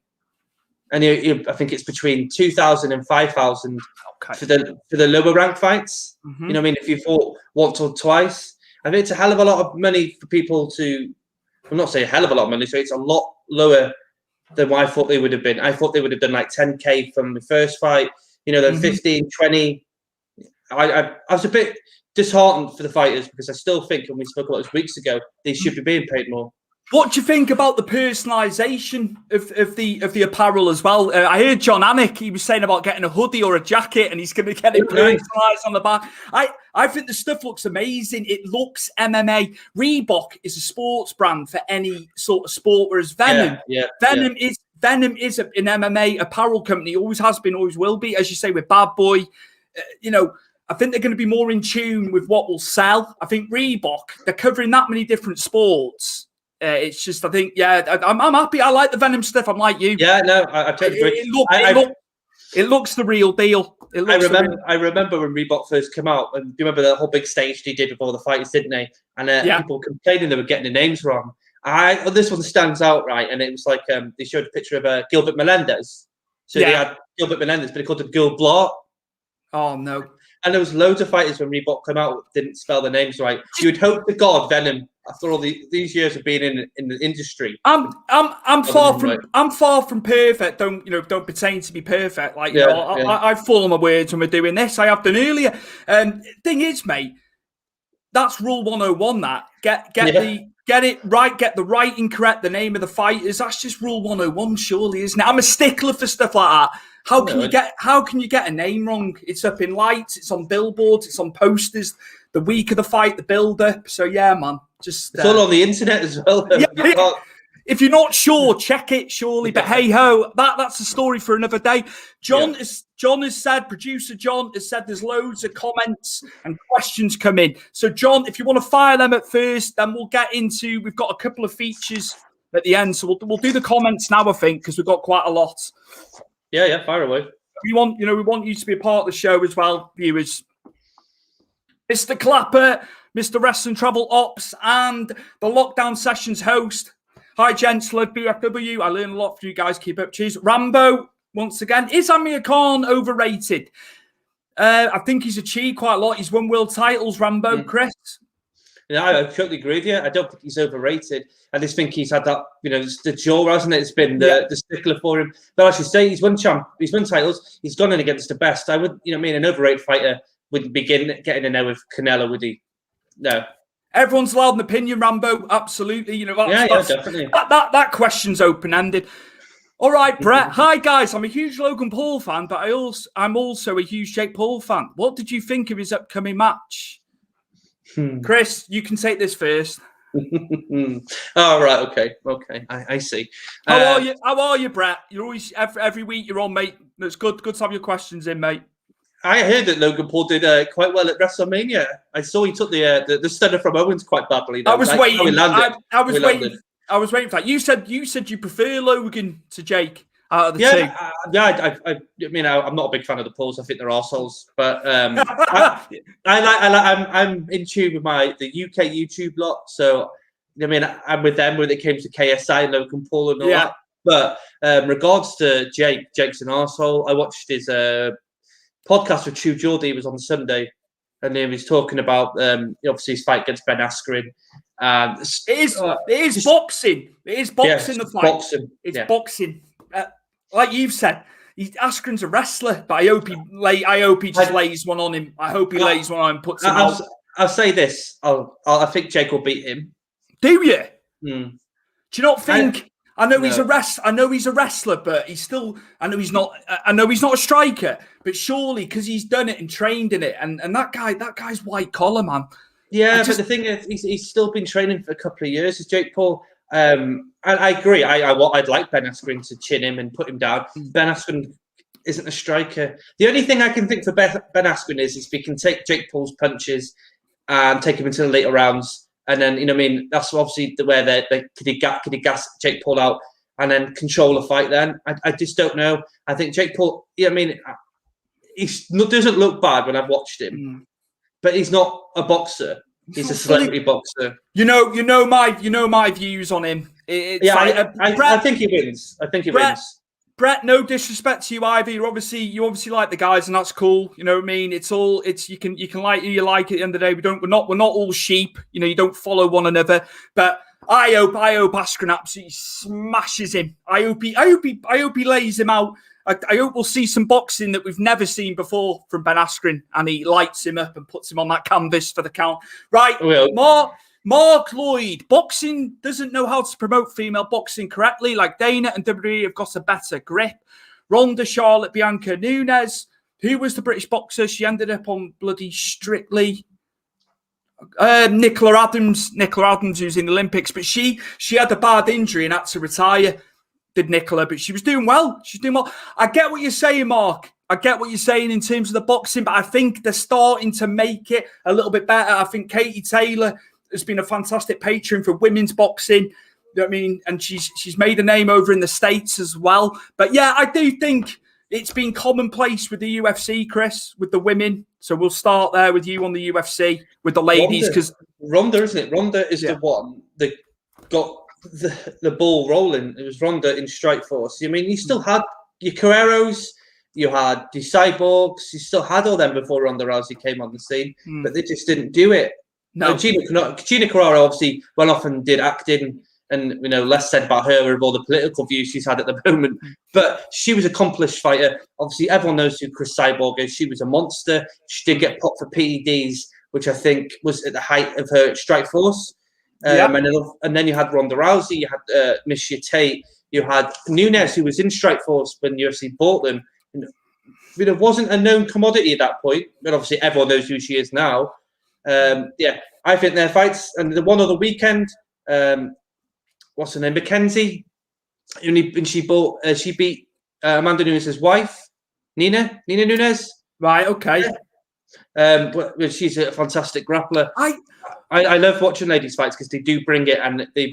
and I think it's between 2,000 and 5,000 for the lower rank fights. Mm-hmm. If you fought once or twice, I think it's a hell of a lot of money for people to. I'm not saying a hell of a lot of money, so it's a lot lower than what I thought they would have been. I thought they would have done 10K from the first fight, then 15, 20. I was a bit disheartened for the fighters because I still think, and we spoke about this weeks ago, they should be being paid more. What do you think about the personalisation of the apparel as well? I heard John Anik, he was saying about getting a hoodie or a jacket, and he's going to get it personalised on the back. I think the stuff looks amazing. It looks MMA. Reebok is a sports brand for any sort of sport, whereas Venom is an MMA apparel company. Always has been, always will be. As you say with Bad Boy, I think they're going to be more in tune with what will sell. I think Reebok, they're covering that many different sports. It's just, I think, I'm happy. I like the Venom stuff. I'm like you. Yeah, no, I totally agree. It looks the real deal. I remember when Reebok first came out, and do you remember the whole big stage they did before the fights, didn't they? And people complaining they were getting the names wrong. This one stands out, right? And it was like they showed a picture of Gilbert Melendez. So they had Gilbert Melendez, but they called him Gil Blanc. Oh no! And there was loads of fighters when Reebok came out didn't spell the names right. You'd hope to God Venom, after all these years of being in the industry. I'm far from perfect. Don't pretend to be perfect. I've fallen my words when we're doing this. I have done earlier. Thing is, mate, that's rule 101. That get it right, get the writing correct, the name of the fighters. That's just rule 101, surely, isn't it? I'm a stickler for stuff like that. How can you get a name wrong? It's up in lights, it's on billboards, it's on posters, the week of the fight, the build-up. So yeah, man. It's all on the internet as well. If you're not sure, check it, surely. But hey ho, that's a story for another day. Producer John has said there's loads of comments and questions come in. So John, if you want to fire them at first, then we'll get into, we've got a couple of features at the end. So we'll do the comments now, I think, because we've got quite a lot. Yeah, fire away. We want you to be a part of the show as well, viewers. Mr. Clapper, Mr. Wrestling Travel Ops, and the Lockdown Sessions host. Hi, gents, love BFW. I learn a lot from you guys. Keep up. Cheers. Rambo, once again. Is Amir Khan overrated? I think he's achieved quite a lot. He's won world titles, Rambo. Chris? Yeah, I totally agree with you. I don't think he's overrated. I just think he's had that, the jaw, hasn't it? It's been the stickler for him. But I should say, he's won titles. He's gone in against the best. I would, an overrated fighter wouldn't begin getting in there with Canelo, would he? No. Everyone's allowed an opinion, Rambo. Absolutely. Definitely. That question's open-ended. All right, Brett. Hi, guys. I'm a huge Logan Paul fan, but I'm also a huge Jake Paul fan. What did you think of his upcoming match? Chris, you can take this first. All right. Okay. I see. How are you, Brett? You're always every week you're on, mate. It's good to have your questions in, mate. I heard that Logan Paul did quite well at WrestleMania. I saw he took the stunner from Owens quite badly. Though. I was waiting. I was waiting for that. You said you prefer Logan to Jake out of the two. I'm not a big fan of the Pauls. I think they're arseholes. But I'm in tune with the UK YouTube lot. So I'm with them when it came to KSI and Logan Paul and all that. But regards to Jake's an arsehole. I watched his podcast with True Geordie. Was on Sunday, and he was talking about obviously his fight against Ben Askren. It is boxing. It is boxing. The fight. Boxing. It's boxing. Like you've said, Askren's a wrestler, but I hope he just lays one on him. I hope he lays one on him, puts him out. I'll say this. I think Jake will beat him. Do you? Do you not think? I know he's a wrestler, but he's still. I know he's not a striker, but surely because he's done it and trained in it, and that guy's white collar, man. Yeah, but the thing is, he's still been training for a couple of years. Is Jake Paul? And I agree. I'd like Ben Askren to chin him and put him down. Ben Askren isn't a striker. The only thing I can think for Ben Askren is we can take Jake Paul's punches and take him into the later rounds. And then, that's obviously where could he gas Jake Paul out and then control the fight then? I just don't know. I think Jake Paul, he doesn't look bad when I've watched him, but he's not a boxer. He's a celebrity boxer. You know my views on him. I think he wins. Wins. Brett, no disrespect to you either. You obviously like the guys, and that's cool. You know what I mean? You can like who you like at the end of the day. We're not all sheep. You don't follow one another. But I hope Askren absolutely smashes him. I hope he lays him out. I hope we'll see some boxing that we've never seen before from Ben Askren, and he lights him up and puts him on that canvas for the count. Right, Mark Lloyd, boxing doesn't know how to promote female boxing correctly. Like Dana and WWE have got a better grip. Ronda, Charlotte, Bianca, Nunes. Who was the British boxer? She ended up on bloody Strictly. Nicola Adams, who's in the Olympics, but she had a bad injury and had to retire. Did Nicola, but she was doing well. She's doing well. I get what you're saying, Mark. I get what you're saying in terms of the boxing, but I think they're starting to make it a little bit better. I think Katie Taylor has been a fantastic patron for women's boxing. You know what I mean? And she's made a name over in the States as well. But yeah, I do think it's been commonplace with the UFC, Chris, with the women. So we'll start there with you on the UFC, with the ladies. Because Ronda, isn't it? Ronda is the one that got the ball rolling. It was Ronda in Strikeforce. I mean, you still had your Carreros, you had the Cyborgs, you still had all them before Ronda Rousey came on the scene, but they just didn't do it. No, Gina Carrera obviously went off and did acting, and less said about her with all the political views she's had at the moment. But she was an accomplished fighter. Obviously, everyone knows who Chris Cyborg is. She was a monster. She did get popped for PEDs, which I think was at the height of her Strikeforce. And then you had Ronda Rousey, you had Miesha Tate, you had Nunes, who was in Strikeforce when UFC bought them. It wasn't a known commodity at that point, but obviously everyone knows who she is now. I think their fights, and the one other weekend, what's her name, Mackenzie, and she beat Amanda Nunes' wife, Nina Nunes. Right, okay. But she's a fantastic grappler. I love watching ladies' fights because they do bring it, and they've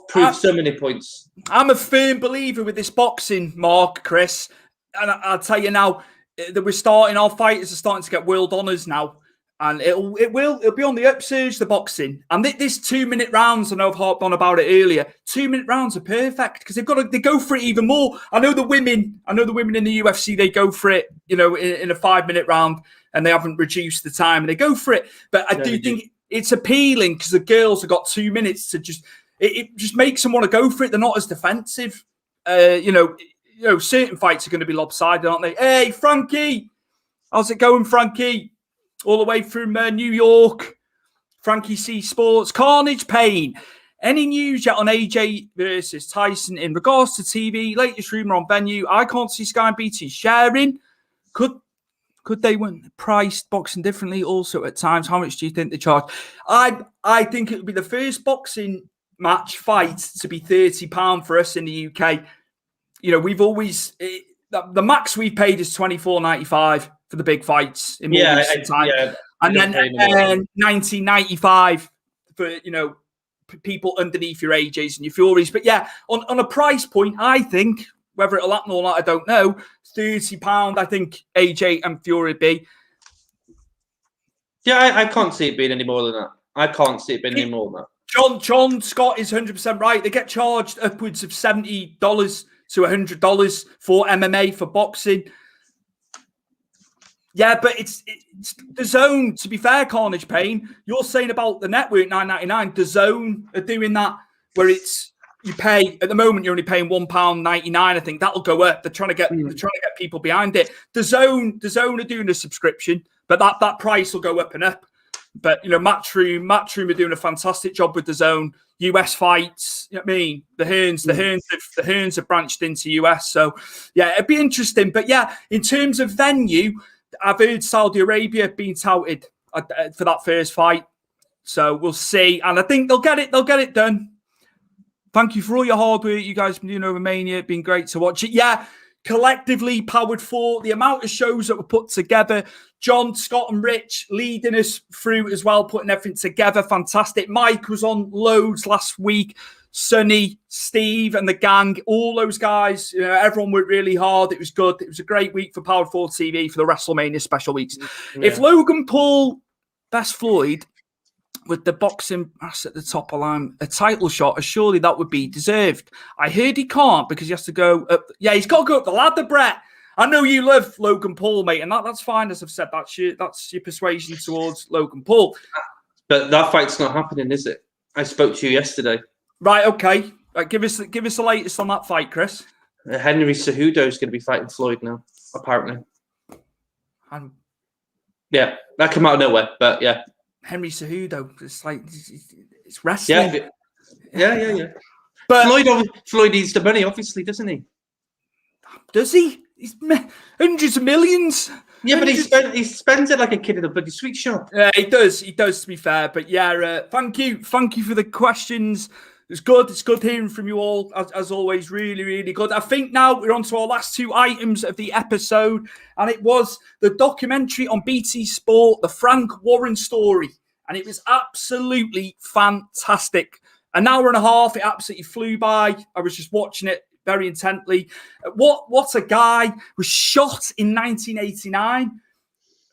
proved so many points. I'm a firm believer with this boxing, Mark, Chris, and I'll tell you now that our fighters are starting to get world honours now, and it'll be on the upsurge, the boxing. And this 2-minute rounds, I know I've harped on about it earlier. 2-minute rounds are perfect because they go for it even more. I know the women in the UFC, they go for it, in a 5-minute round, and they haven't reduced the time, and they go for it. But I do think it's appealing because the girls have got 2 minutes to it just makes them want to go for it. They're not as defensive. Certain fights are going to be lopsided, aren't they? Hey, Frankie, how's it going, Frankie? All the way from New York. Frankie C Sports. Carnage Pain. Any news yet on AJ versus Tyson in regards to TV? Latest rumor on venue. I can't see Sky and BT sharing. Could they win priced boxing differently also at times? How much do you think they charge? I think it would be the first boxing match fight to be £30 for us in the UK. We've always the max we've paid is $24.95 for the big fights in more recent time, and then $19.95 for people underneath your AJs and your Furies. But on a price point, I think whether it'll happen or not, I don't know. £30, I think AJ and Fury would be. Yeah, I can't see it being any more than that. I can't see it being any more than that. John Scott is 100% right. They get charged upwards of $70 to $100 for MMA, for boxing. Yeah, but it's the Zone, to be fair, Carnage Pain. You're saying about the network $9.99. The Zone are doing that where you pay at the moment. You're only paying £1.99. I think that'll go up. They're trying to get people behind it. The Zone are doing a subscription, but that price will go up and up. But Matchroom are doing a fantastic job with the Zone. US fights, you know what I mean? The Hearns have branched into US. So it'd be interesting. But in terms of venue, I've heard Saudi Arabia being touted for that first fight. So we'll see. And I think they'll get it done. Thank you for all your hard work you guys have been doing over Mania. It's been great to watch it. Yeah, collectively powered for the amount of shows that were put together. John, Scott and Rich leading us through as well, putting everything together. Fantastic. Mike was on loads last week. Sonny, Steve and the gang, all those guys, everyone worked really hard. It was good. It was a great week for Powered 4 TV for the WrestleMania special weeks. Yeah. If Logan Paul best Floyd with the boxing ass at the top of the line, a title shot, surely that would be deserved. I heard he can't because he has to go up. Yeah, he's got to go up the ladder, Brett. I know you love Logan Paul, mate, and that's fine, as I've said. That's your persuasion towards Logan Paul. But that fight's not happening, is it? I spoke to you yesterday. Right, okay. Right, give us the latest on that fight, Chris. Henry Cejudo is going to be fighting Floyd now, apparently. Yeah, that came out of nowhere, but yeah. Henry Cejudo. It's like it's wrestling. Yeah. But Floyd needs the money, obviously, doesn't he? Does he? He's hundreds of millions. Yeah, but he spends it like a kid in a bloody sweet shop. Yeah, he does. He does, to be fair. But yeah, thank you for the questions. It's good. It's good hearing from you all, as always. Really, really good. I think now we're on to our last two items of the episode, and it was the documentary on BT Sport, the Frank Warren story, and it was absolutely fantastic. An hour and a half, it absolutely flew by. I was just watching it very intently. What a guy. Was shot in 1989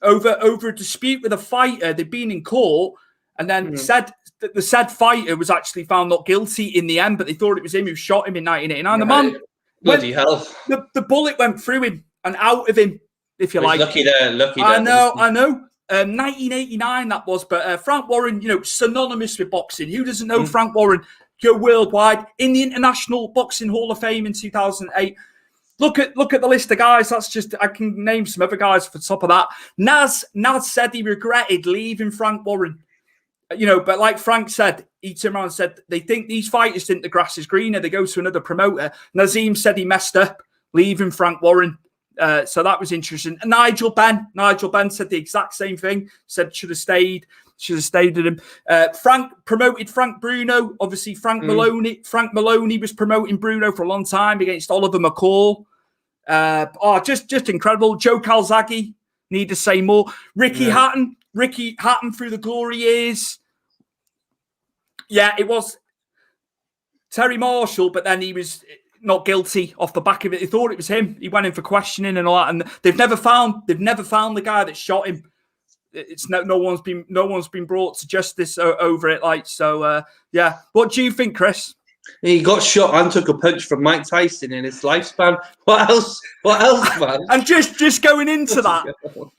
over a dispute with a fighter. They'd been in court, and then said that the said fighter was actually found not guilty in the end, but they thought it was him who shot him in 1989. The man, bloody hell, the bullet went through him and out of him, if you like. Lucky there. I know. 1989 that was, but Frank Warren, synonymous with boxing. Who doesn't know Frank Warren? Go worldwide in the International Boxing Hall of Fame in 2008. Look at the list of guys. That's just, I can name some other guys for the top of that. Naz said he regretted leaving Frank Warren. But like Frank said, he turned around and said they think these fighters think the grass is greener. They go to another promoter. Nazim said he messed up leaving Frank Warren. So that was interesting. And Nigel Benn said the exact same thing. Said should have stayed with him. Frank promoted Frank Bruno. Obviously, Frank Maloney was promoting Bruno for a long time against Oliver McCall. Just incredible. Joe Calzaghe, need to say more. Ricky Hatton through the glory years. Yeah, it was Terry Marshall, but then he was not guilty off the back of it. They thought it was him. He went in for questioning and all that, and they've never found the guy that shot him. It's no one's been brought to justice over it. Yeah. What do you think, Chris? He got shot and took a punch from Mike Tyson in his lifespan. What else, man? And just going into that,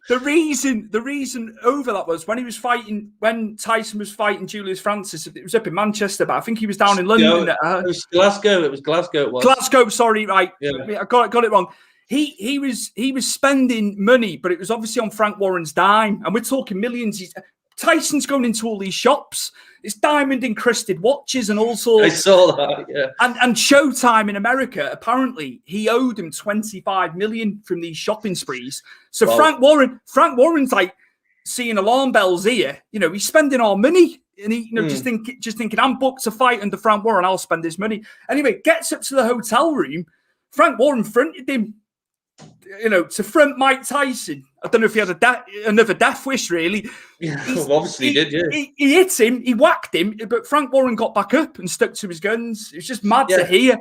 the reason over that was when Tyson was fighting Julius Francis. It was up in Manchester, but I think he was down in London. It was Glasgow. It was Glasgow. Glasgow. Sorry, right? Yeah. I got it wrong. He was spending money, but it was obviously on Frank Warren's dime, and we're talking millions. Tyson's going into all these shops. It's diamond encrusted watches and all sorts. I saw that, yeah. And Showtime in America, apparently, he owed him $25 million from these shopping sprees. So wow. Frank Warren's like seeing alarm bells here. He's spending our money, and he, just thinking, I'm booked to fight under Frank Warren. I'll spend his money. Anyway, gets up to the hotel room. Frank Warren fronted him, to front Mike Tyson. I don't know if he had another death wish, really. Yeah, obviously he did, yeah. He hit him, he whacked him, but Frank Warren got back up and stuck to his guns. It was just mad to hear.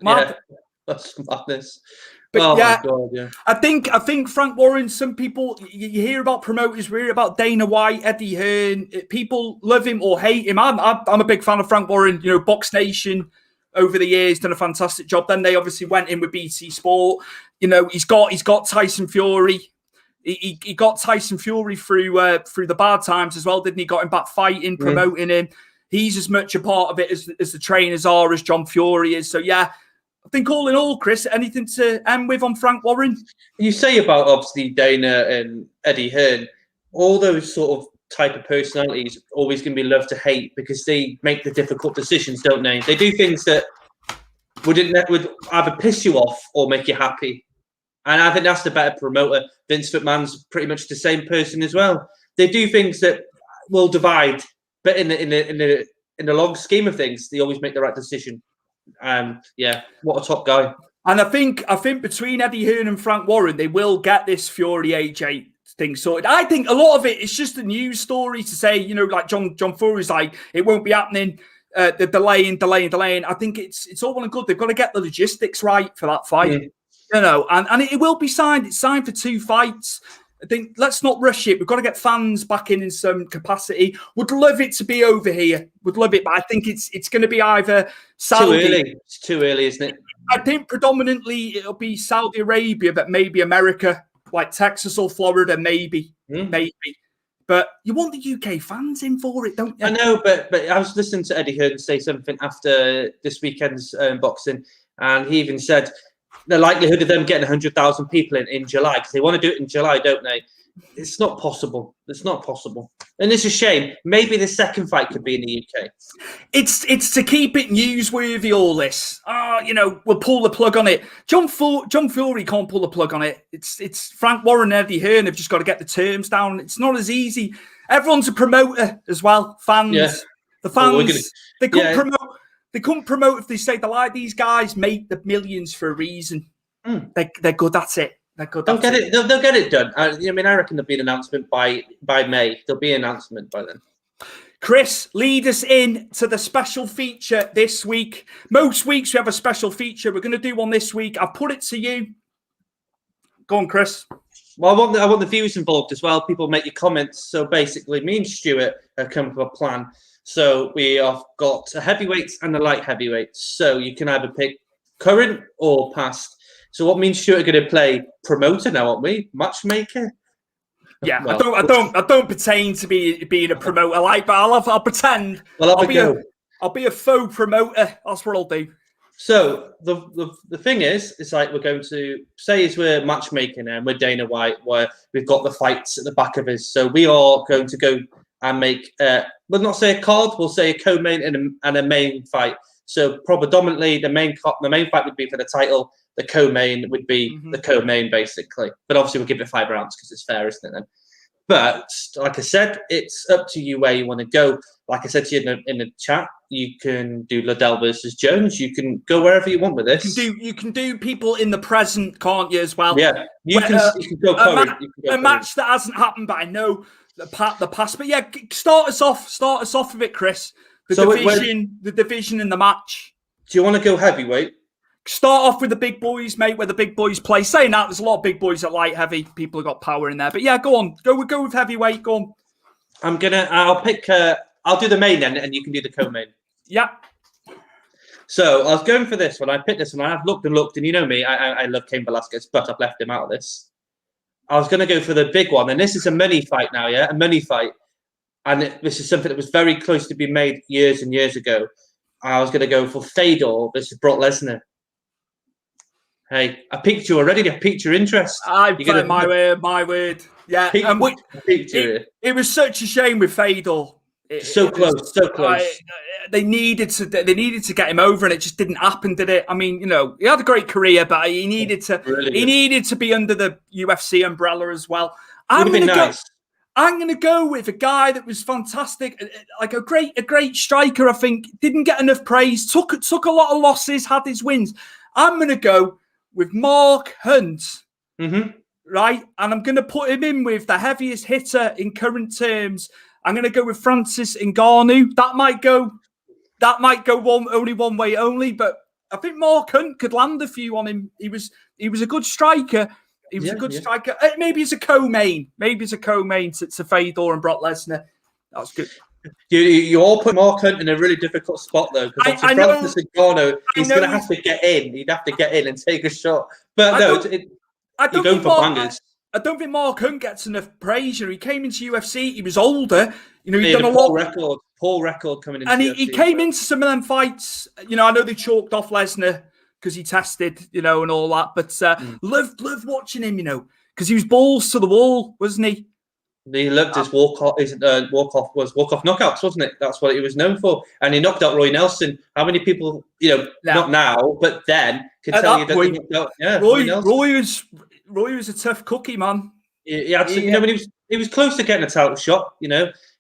Mad. Yeah, that's madness. But my God, yeah. I think Frank Warren, some people, you hear about promoters, we hear about Dana White, Eddie Hearn. People love him or hate him. I'm a big fan of Frank Warren. Box Nation over the years done a fantastic job. Then they obviously went in with BT Sport. He's got Tyson Fury. He got Tyson Fury through the bad times as well, didn't he? Got him back fighting, promoting him. He's as much a part of it as the trainers are, as John Fury is. So yeah, I think all in all, Chris, anything to end with on Frank Warren? You say about obviously Dana and Eddie Hearn, all those sort of type of personalities always going to be love to hate because they make the difficult decisions, don't they? They do things that would either piss you off or make you happy. And I think that's the better promoter. Vince McMahon's pretty much the same person as well. They do things that will divide, but in the long scheme of things, they always make the right decision. Yeah, what a top guy. And I think between Eddie Hearn and Frank Warren, they will get this Fury AJ thing sorted. I think a lot of it is just a news story to say, like John Fury's like, it won't be happening. The delaying. I think it's all well and good. They've got to get the logistics right for that fight. Mm. And it will be signed. It's signed for 2 fights. I think let's not rush it. We've got to get fans back in some capacity. Would love it to be over here. Would love it, but I think it's going to be either Saudi. Too early. It's too early, isn't it? I think predominantly it'll be Saudi Arabia, but maybe America, like Texas or Florida, maybe. But you want the UK fans in for it, don't you? I know, but I was listening to Eddie Hearn say something after this weekend's boxing, and he even said the likelihood of them getting 100,000 people in July, because they want to do it in July, don't they? It's not possible. It's not possible. And it's a shame. Maybe the second fight could be in the UK. It's to keep it newsworthy, all this. We'll pull the plug on it. John Fury can't pull the plug on it. It's Frank Warren and Eddie Hearn have just got to get the terms down. It's not as easy. Everyone's a promoter as well. Fans. Yeah. The fans, they couldn't promote. They couldn't promote if they say these guys make the millions for a reason. They're good at it. They're good. They'll get it done. I reckon there'll be an announcement by May. There'll be an announcement by then. Chris, lead us in to the special feature this week. Most weeks we have a special feature. We're going to do one this week. I've put it to you. Go on, Chris. Well, I want the viewers involved as well. People make your comments. So basically, me and Stuart have come up with a plan. So we have got a heavyweight and a light heavyweight. So you can either pick current or past. So what me and Stuart are going to play promoter now, aren't we? Matchmaker. Yeah, well, I don't pertain to being a promoter, but I'll pretend. Well, I'll be a faux promoter. That's what I'll do. So the thing is, it's like we're going to say is we're matchmaking and we're Dana White, where we've got the fights at the back of us. So we are going to go and make, we'll not say a card, we'll say a co-main and a main fight. So predominantly the main fight would be for the title. The co-main would be the co-main, basically. But obviously we'll give it 5 rounds because it's fair, isn't it then? But like I said, it's up to you where you want to go. Like I said to you in the chat, you can do Liddell versus Jones. You can go wherever you want with this. You can do people in the present, can't you, as well? Yeah, you can go current. A match that hasn't happened, but I know the past. But yeah, start us off with it, Chris. The division in the match. Do you want to go heavyweight? Start off with the big boys, mate, where the big boys play. Saying that, there's a lot of big boys at light heavy. People have got power in there. But yeah, go on. Go with heavyweight. Go on. I'll do the main then, and you can do the co-main. Yeah. So I was going for this one. I picked this one. I've looked, and you know me, I love Kane Velasquez, but I've left him out of this. I was going to go for the big one, and this is a money fight now, yeah? A money fight. And this is something that was very close to being made years and years ago. I was going to go for Fedor versus Brock Lesnar. Hey, I piqued you already. I piqued your interest. My word. Yeah, it was such a shame with Fedor. So close. They needed to get him over, and it just didn't happen, did it? I mean, he had a great career, but he needed to be under the UFC umbrella as well. I'm going to go with a guy that was fantastic, like a great striker. I think didn't get enough praise. Took a lot of losses, had his wins. I'm going to go with Mark Hunt, right? And I'm going to put him in with the heaviest hitter in current terms. I'm going to go with Francis Ngannou. That might go only one way only, but I think Mark Hunt could land a few on him. He was a good striker. He was a good striker. Maybe it's a co-main. To Fedor and Brock Lesnar. That's good. You all put Mark Hunt in a really difficult spot, though, because Francis Ngannou, he's going to have to get in. He'd have to get in and take a shot. But you're going for bangers. I don't think Mark Hunt gets enough praise. He came into UFC. He was older. He'd done a lot. Poor record coming into UFC. And he came into some of them fights. I know they chalked off Lesnar because he tested, and all that. But loved watching him, because he was balls to the wall, wasn't he? He loved his walk-off knockouts, wasn't it? That's what he was known for. And he knocked out Roy Nelson. How many people, not now, but then, could tell you that he knocked out? Yeah, Roy was a tough cookie, man. He had to, he was close to getting a title shot. He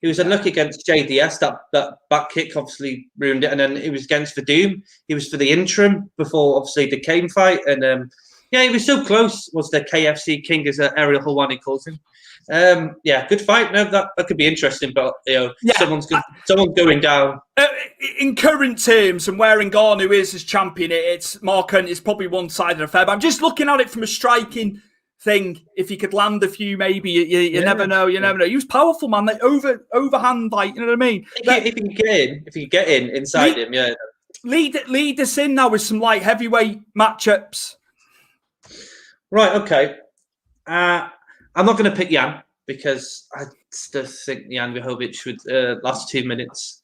was unlucky against JDS. That back kick obviously ruined it, and then he was against Verdum. He was for the interim before obviously the Kane fight, and he was so close. Was the KFC King, as Ariel Helwani calls him? Good fight. No, that could be interesting, but someone's going down. In current terms, and where Ngannou is as champion, it's Mark Hunt is probably one side of the affair. But I'm just looking at it from a striking thing. If he could land a few, maybe you never know. You never know. He was powerful, man. Like overhand, like, you know what I mean. If he can get in inside him, yeah. Lead us in now with some light heavyweight matchups. Right. Okay. I'm not going to pick Jan because I still think Jan Blachowicz would last 2 minutes.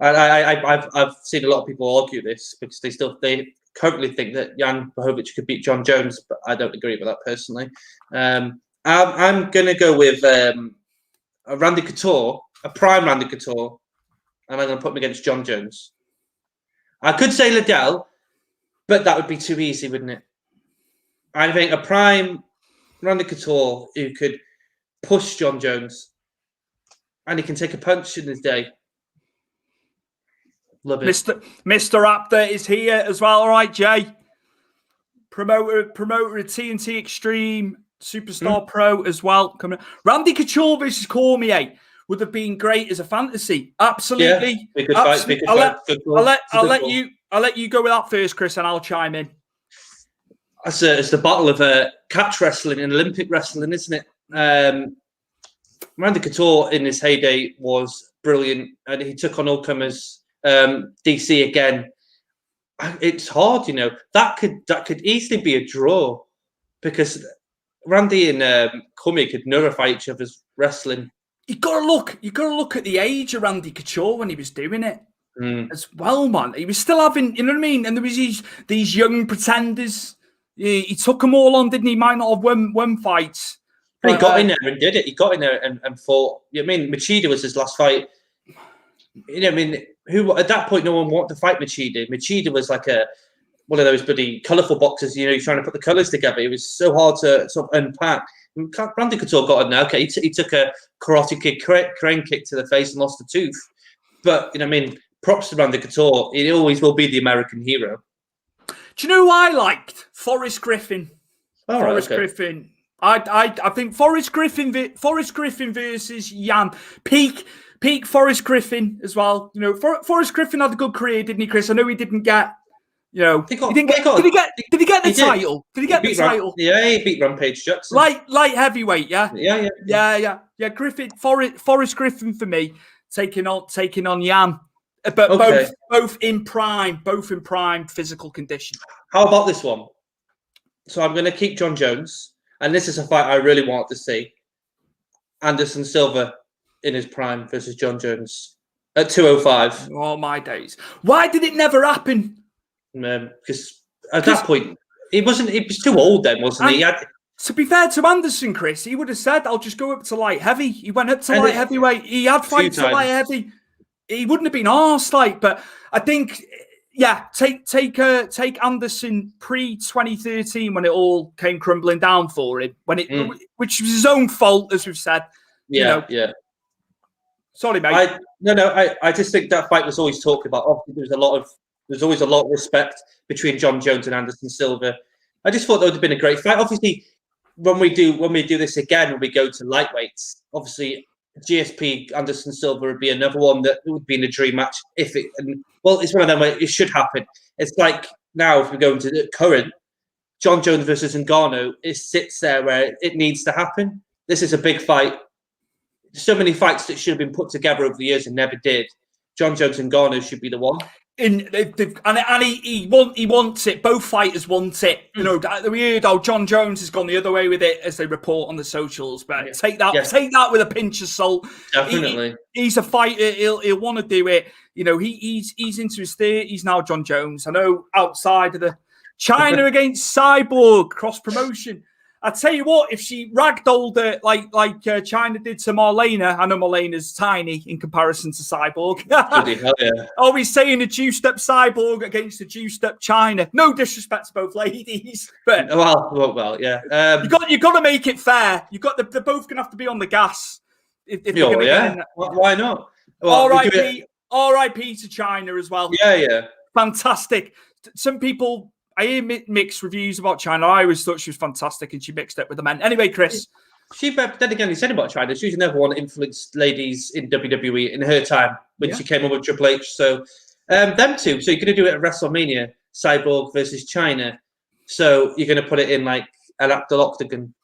I've seen a lot of people argue this because they currently think that Jan Blachowicz could beat John Jones, but I don't agree with that personally. And I'm going to go with a Randy Couture, a prime Randy Couture, and I'm going to put him against John Jones. I could say Liddell, but that would be too easy, wouldn't it? I think a prime Randy Couture who could push John Jones, and he can take a punch in his day. Love it. Mr. Raptor is here as well. All right, Jay. Promoter of TNT Extreme, Superstar Pro as well. Coming. Randy Couture versus Cormier would have been great as a fantasy. Absolutely. Yeah, absolutely. I'll let you go with that first, Chris, and I'll chime in. It's the battle of catch wrestling and Olympic wrestling, isn't it? Randy Couture in his heyday was brilliant, and he took on all comers. DC again. It's hard, That could easily be a draw because Randy and Cormier could nullify each other's wrestling. You gotta look at the age of Randy Couture when he was doing it as well, man. He was still having, you know what I mean? And there was these young pretenders. He took them all on, didn't he? He might not have won fights. But he got in there and did it. He got in there and fought. Machida was his last fight. Who at that point no one wanted to fight Machida. Machida was like one of those bloody colourful boxers. You're trying to put the colours together. It was so hard to sort of unpack. Randy Couture got it now. Okay, he took a karate kick, crane kick to the face and lost a tooth. But props to Randy Couture. He always will be the American hero. Do you know who I liked? Forrest Griffin. Griffin. I think Forrest Griffin versus Jan. Peak Forrest Griffin as well. Forrest Griffin had a good career, didn't he, Chris? I know he didn't get. Did he get the title? Did he get the title? He beat Rampage Jackson. Light heavyweight, yeah. Yeah. Griffin, Forrest Griffin for me, taking on Jan, but both in prime physical condition. How about this one? So I'm going to keep John Jones, and this is a fight I really want to see. Anderson Silva in his prime versus John Jones at 205. Oh my days! Why did it never happen? Because at that point, he was too old then, wasn't he? To be fair to Anderson, Chris, he would have said, "I'll just go up to light heavy." He went up to light heavyweight. He had fights at light heavy. He wouldn't have been arsed, but I think, take Anderson pre-2013 when it all came crumbling down for him, which was his own fault, as we've said. Yeah. Sorry, mate. I just think that fight was always talked about. Obviously, there's always a lot of respect between John Jones and Anderson Silva. I just thought that would have been a great fight. Obviously, when we do this again, when we go to lightweights, obviously GSP Anderson Silva would be another one that would be in a dream match it's one of them where it should happen. It's like now if we go into the current John Jones versus Ngannou, it sits there where it needs to happen. This is a big fight. So many fights that should have been put together over the years and never did. John Jones and Ngannou should be the one. And he wants it. Both fighters want it. We heard how John Jones has gone the other way with it, as they report on the socials. But take that with a pinch of salt. Definitely, he's a fighter. He'll want to do it. He's into his 30s now. John Jones. I know outside of the China against Cyborg cross promotion. I tell you what, if she ragdolled it like China did to Marlena, I know Marlena's tiny in comparison to Cyborg. Hell yeah. Always saying a juiced up Cyborg against a juiced up China. No disrespect to both ladies, but yeah. You got to make it fair. They're both gonna have to be on the gas. Why not? Well, R.I.P. to China as well. Yeah. Fantastic. Some people. I hear mixed reviews about China. I always thought she was fantastic and she mixed up with the men. Anyway, Chris. Then again, he said about China, she's never one that influenced ladies in WWE in her time when she came on with Triple H. So, them two. So, you're going to do it at WrestleMania, Cyborg versus China. So, you're going to put it in like an octagon.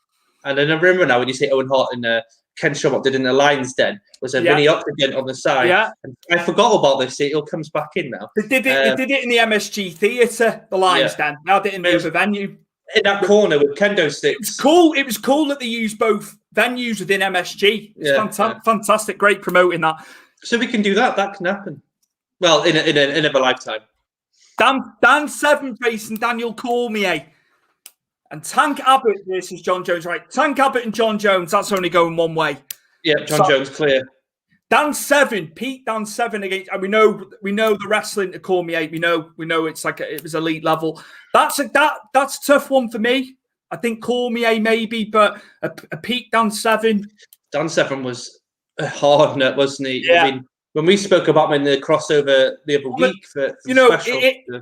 And then I remember now when you say Owen Hart and Ken Shamrock did in the Lions Den, was a mini octagon on the side. Yeah. And I forgot about this. It all comes back in now. They did it in the MSG Theatre, the Lions Den. Now they did it in the other venue. In that corner with kendo sticks. It was cool that they used both venues within MSG. It's fantastic. Great promoting that. So we can do that. That can happen. Well, in another lifetime. Dan Sevenface and Daniel Cormier. And Tank Abbott versus John Jones, right? Tank Abbott and John Jones, that's only going one way. Yeah, John Jones clear. Dan Severn, Pete Dan Severn against, and we know the wrestling to Cormier. We know it's like it was elite level. That's a tough one for me. I think Cormier maybe, but a Pete Dan Severn. Dan Severn was a hard nut, wasn't he? Yeah. I mean, when we spoke about him in the crossover the other week,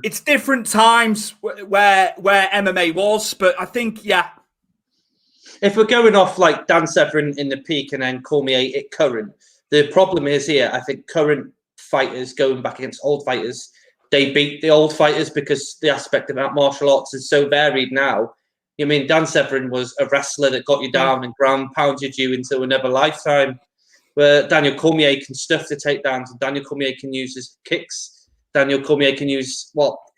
it's different times where MMA was, but I think if we're going off like Dan Severn in the peak and then Cormier at current, the problem is here. I think current fighters going back against old fighters, they beat the old fighters because the aspect of that martial arts is so varied now. I mean, Dan Severn was a wrestler that got you down and ground pounded you into another lifetime. Where Daniel Cormier can stuff the takedowns, and Daniel Cormier can use his kicks. Daniel Cormier can use,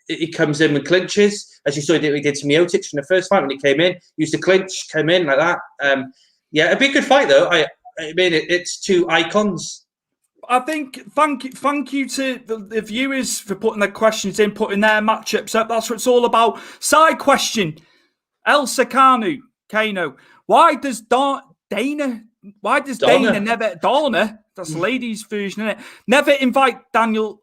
he comes in and clinches, as you saw he did to Miocic in the first fight when he came in. Used to clinch, came in like that. It'd be a good fight, though. I mean, it's two icons. I think, thank you to the viewers for putting their questions in, putting their matchups up. That's what it's all about. Side question. El Sakanu, Kano. Why does Dana never, Donna, that's the ladies' version, isn't it? Never invite Daniel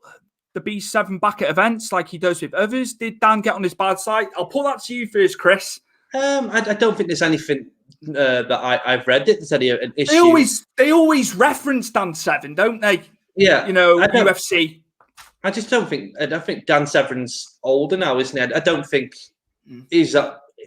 the B7 back at events like he does with others? Did Dan get on his bad side? I'll pull that to you first, Chris. I don't think there's anything that I've read that there's an issue. They always reference Dan Severn, don't they? Yeah. UFC. I don't think Dan Severn's older now, isn't he? I don't think he's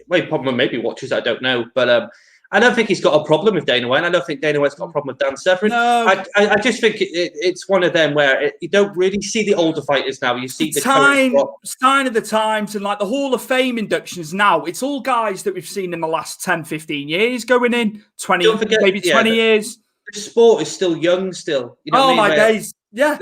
probably maybe watches, I don't know. But I don't think he's got a problem with Dana White. I don't think Dana White's got a problem with Dan Severn. No. I just think it's one of them where you don't really see the older fighters now. You see the sign of the times, and like the Hall of Fame inductions now, it's all guys that we've seen in the last 10, 15 years going in, 20 years. The sport is still young still. You know what I mean? My days. Yeah.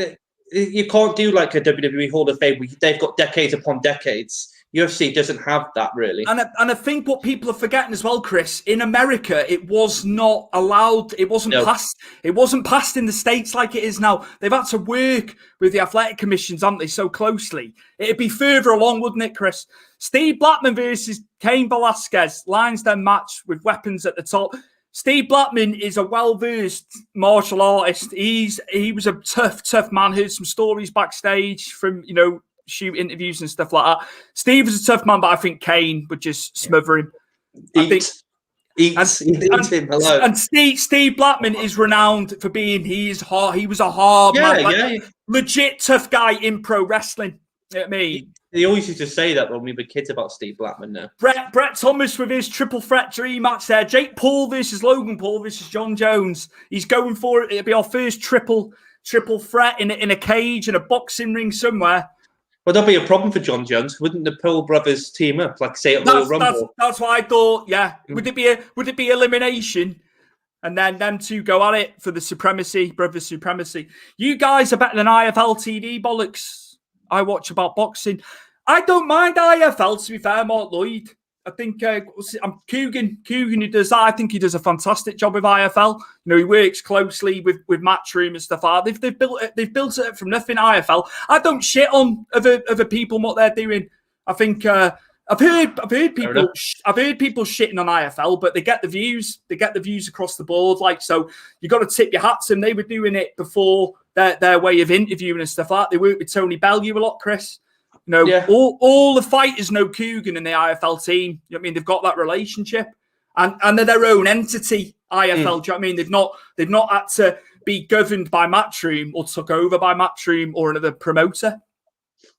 You can't do like a WWE Hall of Fame where they've got decades upon decades. UFC doesn't have that really. And I think what people are forgetting as well, Chris, in America, it was not allowed. It wasn't passed. It wasn't passed in the States like it is now. They've had to work with the athletic commissions, haven't they, so closely. It'd be further along, wouldn't it, Chris? Steve Blackman versus Kane Velasquez lines their match with weapons at the top. Steve Blackman is a well-versed martial artist. He was a tough man. Heard some stories backstage from, shoot interviews and stuff like that. Steve was a tough man, but I think Kane would just smother him. And Steve Blackman is renowned for being, he was a hard man. Legit tough guy in pro wrestling. You know what I mean? They always used to say that when we were kids about Steve Blackman now. Brett Thomas with his triple threat dream match there. Jake Paul versus Logan Paul versus John Jones. He's going for it. It'll be our first triple threat in a cage in a boxing ring somewhere. Well, that'd be a problem for John Jones. Wouldn't the Paul brothers team up, like say at Royal Rumble? That's what I thought. Yeah, would it be elimination, and then them two go at it for the brothers supremacy? You guys are better than IFL TD bollocks. I watch about boxing. I don't mind IFL, to be fair, Mark Lloyd. I think Coogan who does that. I think he does a fantastic job with IFL. He works closely with Matchroom and stuff like that. They've built it up from nothing. IFL. I don't shit on other people and what they're doing. I think I've heard people shitting on IFL, but they get the views. They get the views across the board. So you got to tip your hats. And they were doing it before their way of interviewing and stuff like that. They worked with Tony Bellew a lot, Chris. All the fighters know Coogan and the IFL team. You know what I mean? They've got that relationship, and they're their own entity. IFL. Do you know what I mean? They've not had to be governed by Matchroom or took over by Matchroom or another promoter.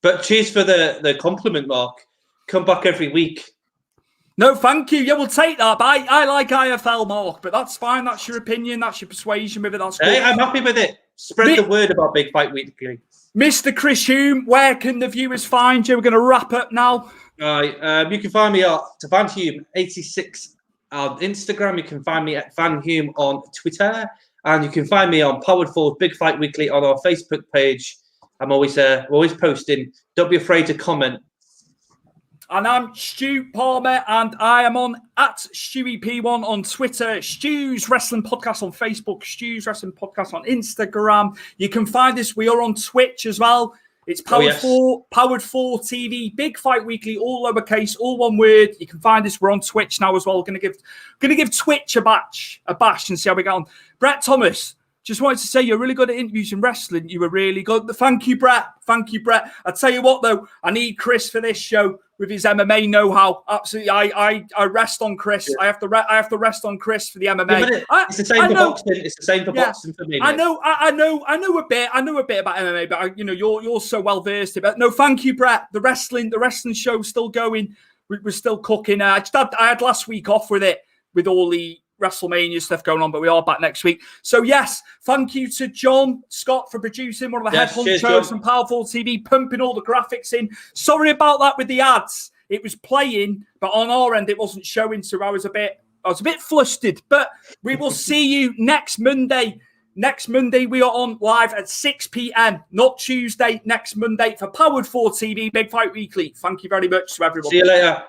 But cheers for the compliment, Mark. Come back every week. No, thank you. Yeah, we'll take that. But I like IFL, Mark. But that's fine. That's your opinion. That's your persuasion with it. That's good. Hey, I'm happy with it. Spread the word about Big Fight Weekly. Mr. Chris Hume, where can the viewers find you? We're going to wrap up now. All right. You can find me at VanHume86 on Instagram. You can find me at VanHume on Twitter. And you can find me on Powered Forward Big Fight Weekly on our Facebook page. I'm always posting. Don't be afraid to comment. And I'm Stu Palmer, and I am on at StewieP1 on Twitter, Stu's Wrestling Podcast on Facebook, Stu's Wrestling Podcast on Instagram. You can find us. We are on Twitch as well. It's Powered 4 TV, Big Fight Weekly, all lowercase, all one word. You can find us. We're on Twitch now as well. Going to give Twitch a bash and see how we get on. Brett Thomas, just wanted to say you're really good at interviews and wrestling. You were really good. Thank you, Brett. Thank you, Brett. I tell you what, though, I need Chris for this show with his MMA know-how. Absolutely, I rest on Chris. Yeah. I have to rest on Chris for the MMA. It's the same for boxing. It's the same for boxing for me. I know a bit. I know a bit about MMA, but you're so well versed. But no, thank you, Brett. The wrestling show's still going. We're still cooking. I had last week off with it, with all the WrestleMania stuff going on, but we are back next week. So yes, thank you to John Scott for producing, one of the head honchos from Powerful TV, pumping all the graphics in. Sorry about that with the ads. It was playing, but on our end it wasn't showing, so I was a bit flustered. But we will see you next Monday. Next Monday we are on live at 6 p.m, not Tuesday, next Monday for Powered 4 TV, Big Fight Weekly. Thank you very much to everyone. See you later.